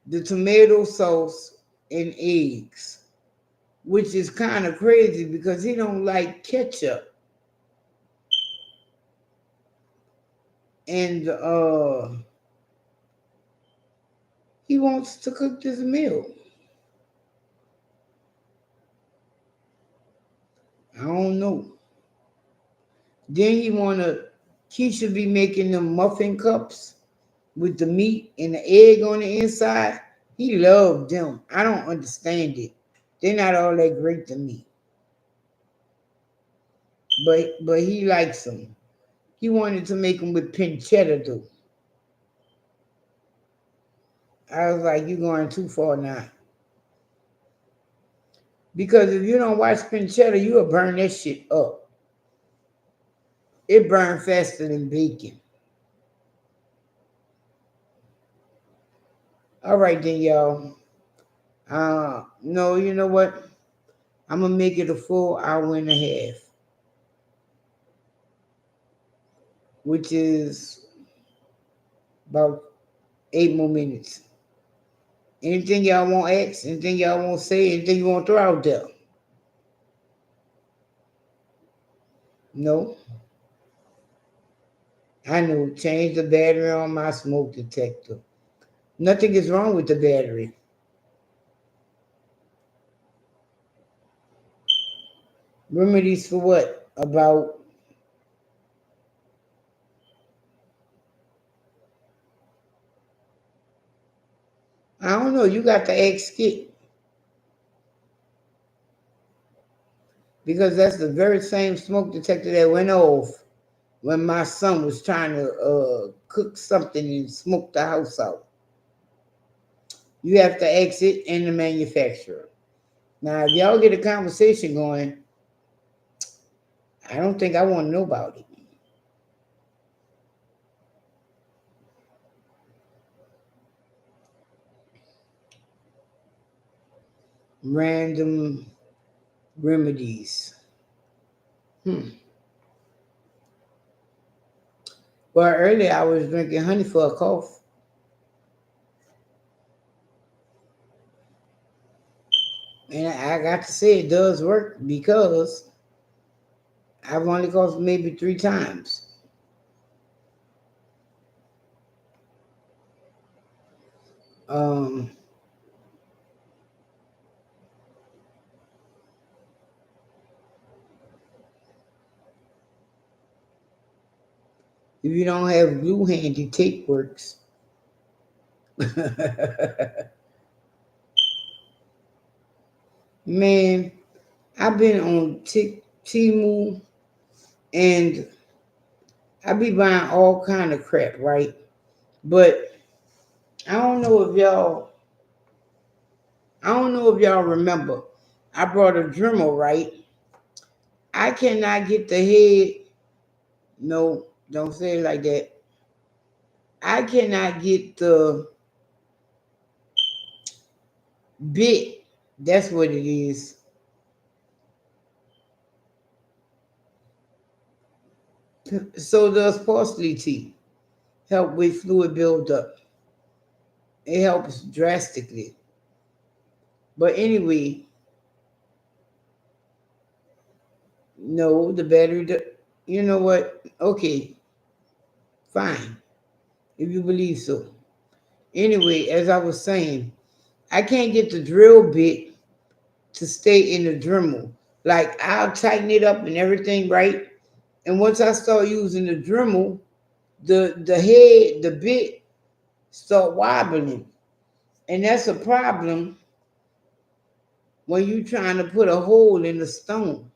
the tomato sauce and eggs, which is kind of crazy because he don't like ketchup. And he wants to cook this meal. I don't know. Then he should be making them muffin cups with the meat and the egg on the inside. He loved them. I don't understand it. They're not all that great to me, but he likes them. He wanted to make them with pancetta though. I was like, you're going too far now. Because if you don't watch pancetta, you'll burn that shit up. It burned faster than bacon. All right then, y'all. No, you know what? I'm gonna make it a full hour and a half, which is about 8 more minutes. Anything y'all want to ask? Anything y'all want to say? Anything you want to throw out there? No. I know. Change the battery on my smoke detector. Nothing is wrong with the battery. Remedies for what? About I don't know. You got to ask Skip because that's the very same smoke detector that went off when my son was trying to cook something and smoke the house out. You have to exit and the manufacturer. Now, if y'all get a conversation going, I don't think I want to know about it. Random remedies. Hmm. Well, earlier I was drinking honey for a cough, and I got to say it does work because I've only coughed maybe 3 times. Um, if you don't have glue handy, tape works. Man, I've been on Temu and I be buying all kind of crap, right? But I don't know if y'all, I don't know if y'all remember. I brought a Dremel, right? I cannot get the head. No, don't say it like that. I cannot get the bit. That's what it is. So does parsley tea help with fluid buildup? It helps drastically. But anyway, no, the battery. You know what? Okay, fine. If you believe so. Anyway, as I was saying, I can't get the drill bit to stay in the Dremel. Like I'll tighten it up and everything right. And once I start using the Dremel, the bit start wobbling. And that's a problem when you're trying to put a hole in the stone,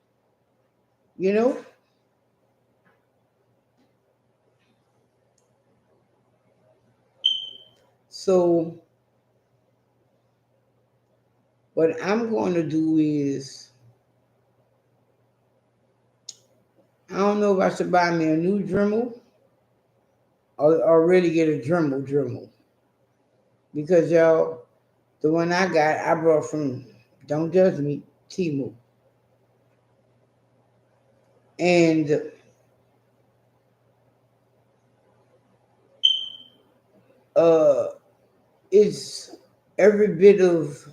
you know? So what I'm going to do is, I don't know if I should buy me a new Dremel or really get a Dremel. Because y'all, the one I got, I brought from, don't judge me, Timu. And uh, it's every bit of,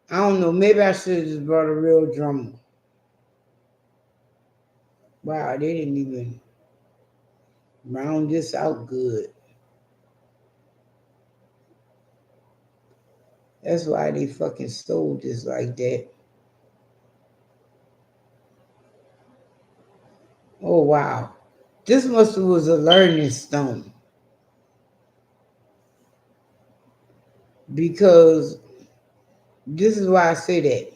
I don't know, maybe I should have just brought a real Dremel. Wow, they didn't even round this out good. That's why they fucking stole this like that. Oh wow. This must have was a learning stone. Because this is why I say that.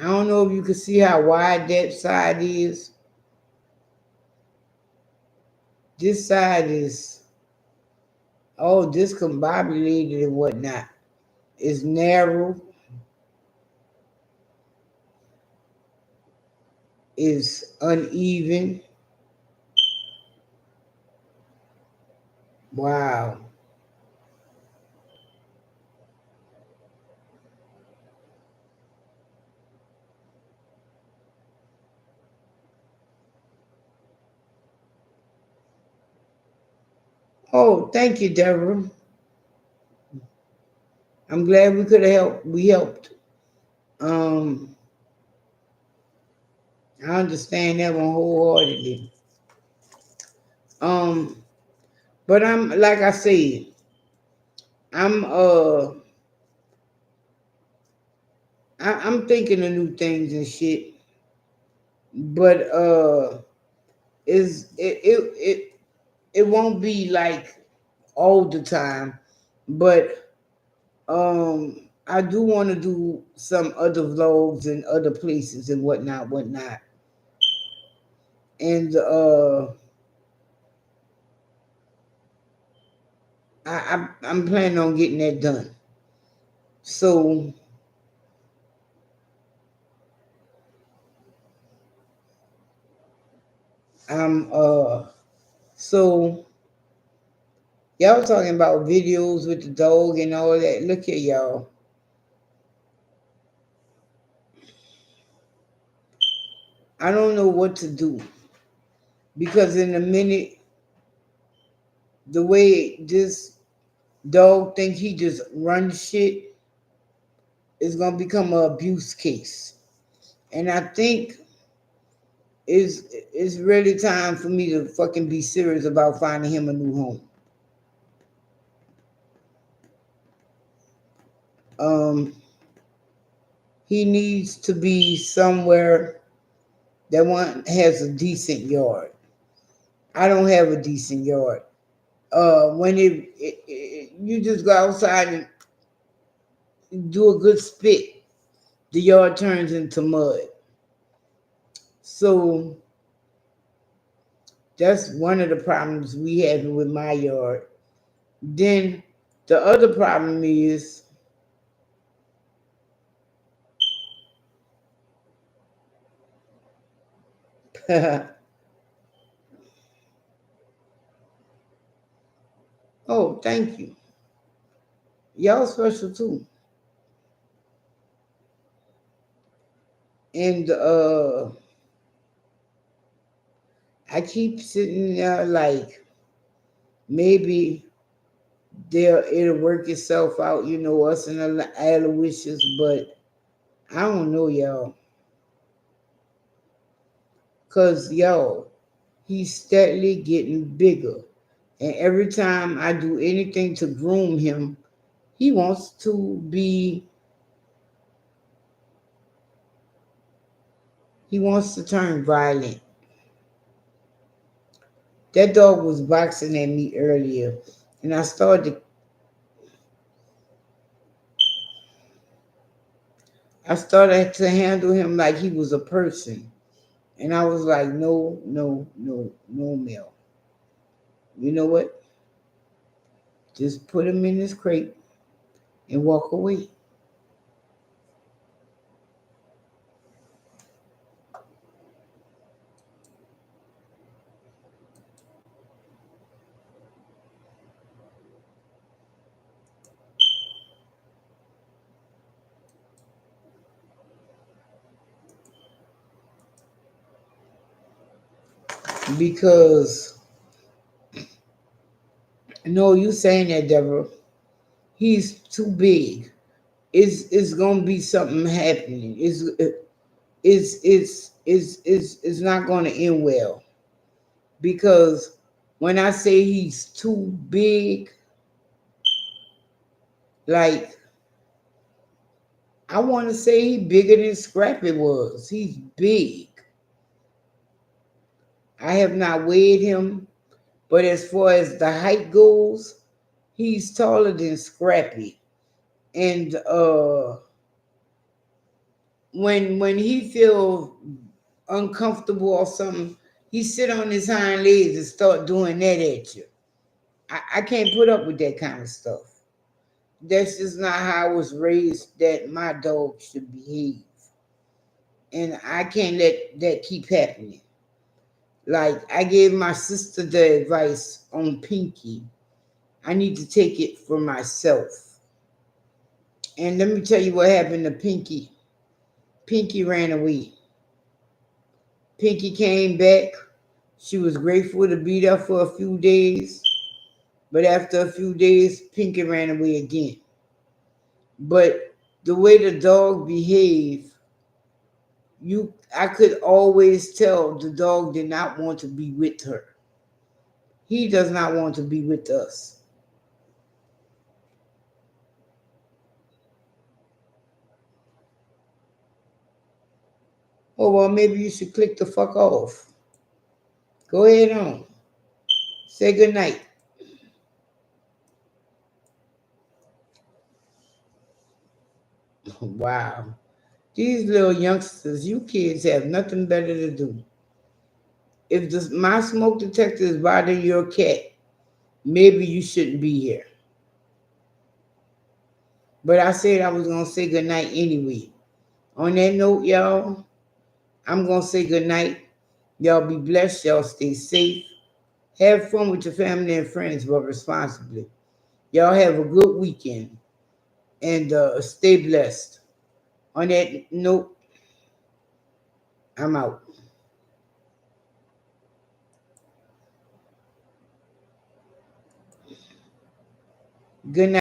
I don't know if you can see how wide that side is. This side is all discombobulated and whatnot. It's narrow, it's uneven. Wow. Oh, thank you, Deborah. I'm glad we could have helped. We helped. Um, I understand that one wholeheartedly. Um, but I'm like I said, I'm I'm thinking of new things and shit. But is it won't be like all the time. But I do want to do some other vlogs in other places and whatnot. And I'm planning on getting that done. So I'm so y'all talking about videos with the dog and all that. Look at y'all. I don't know what to do because in a minute, the way this dog think he just runs shit is gonna become an abuse case, and I think it's really time for me to fucking be serious about finding him a new home. Um, he needs to be somewhere that one has a decent yard. I don't have a decent yard. When you just go outside and do a good spit, the yard turns into mud. So that's one of the problems we have with my yard. Then the other problem is oh, thank you. Y'all special too. And I keep sitting there like maybe it'll work itself out, us and the Aloysius, but I don't know, y'all. Cause y'all, he's steadily getting bigger. And every time I do anything to groom him, he wants to be, he wants to turn violent. That dog was boxing at me earlier, and I started to handle him like he was a person. And I was like, no, no, no, no, Mel. You know what? Just put him in his crate and walk away. Because, no, you saying that, Deborah. He's too big. It's gonna be something happening. It's not gonna end well. Because when I say he's too big, like I want to say he bigger than Scrappy was. He's big. I have not weighed him, but as far as the height goes, he's taller than Scrappy. And when he feel uncomfortable or something, he sit on his hind legs and start doing that at you. I can't put up with that kind of stuff. That's just not how I was raised that my dog should behave. And I can't let that keep happening. Like I gave my sister the advice on Pinky. I need to take it for myself. And let me tell you what happened to Pinky. Pinky ran away. Pinky came back. She was grateful to be there for a few days. But after a few days, Pinky ran away again. But the way the dog behaved, I could always tell the dog did not want to be with her. He does not want to be with us. Oh well, maybe you should click the fuck off. Go ahead on. Say good night. Wow. These little youngsters, you kids have nothing better to do. If my smoke detector is bothering your cat, maybe you shouldn't be here. But I said I was gonna say good night anyway. On that note, y'all, I'm gonna say good night. Y'all be blessed. Y'all stay safe. Have fun with your family and friends, but responsibly. Y'all have a good weekend and stay blessed. On that note, I'm out. Good night.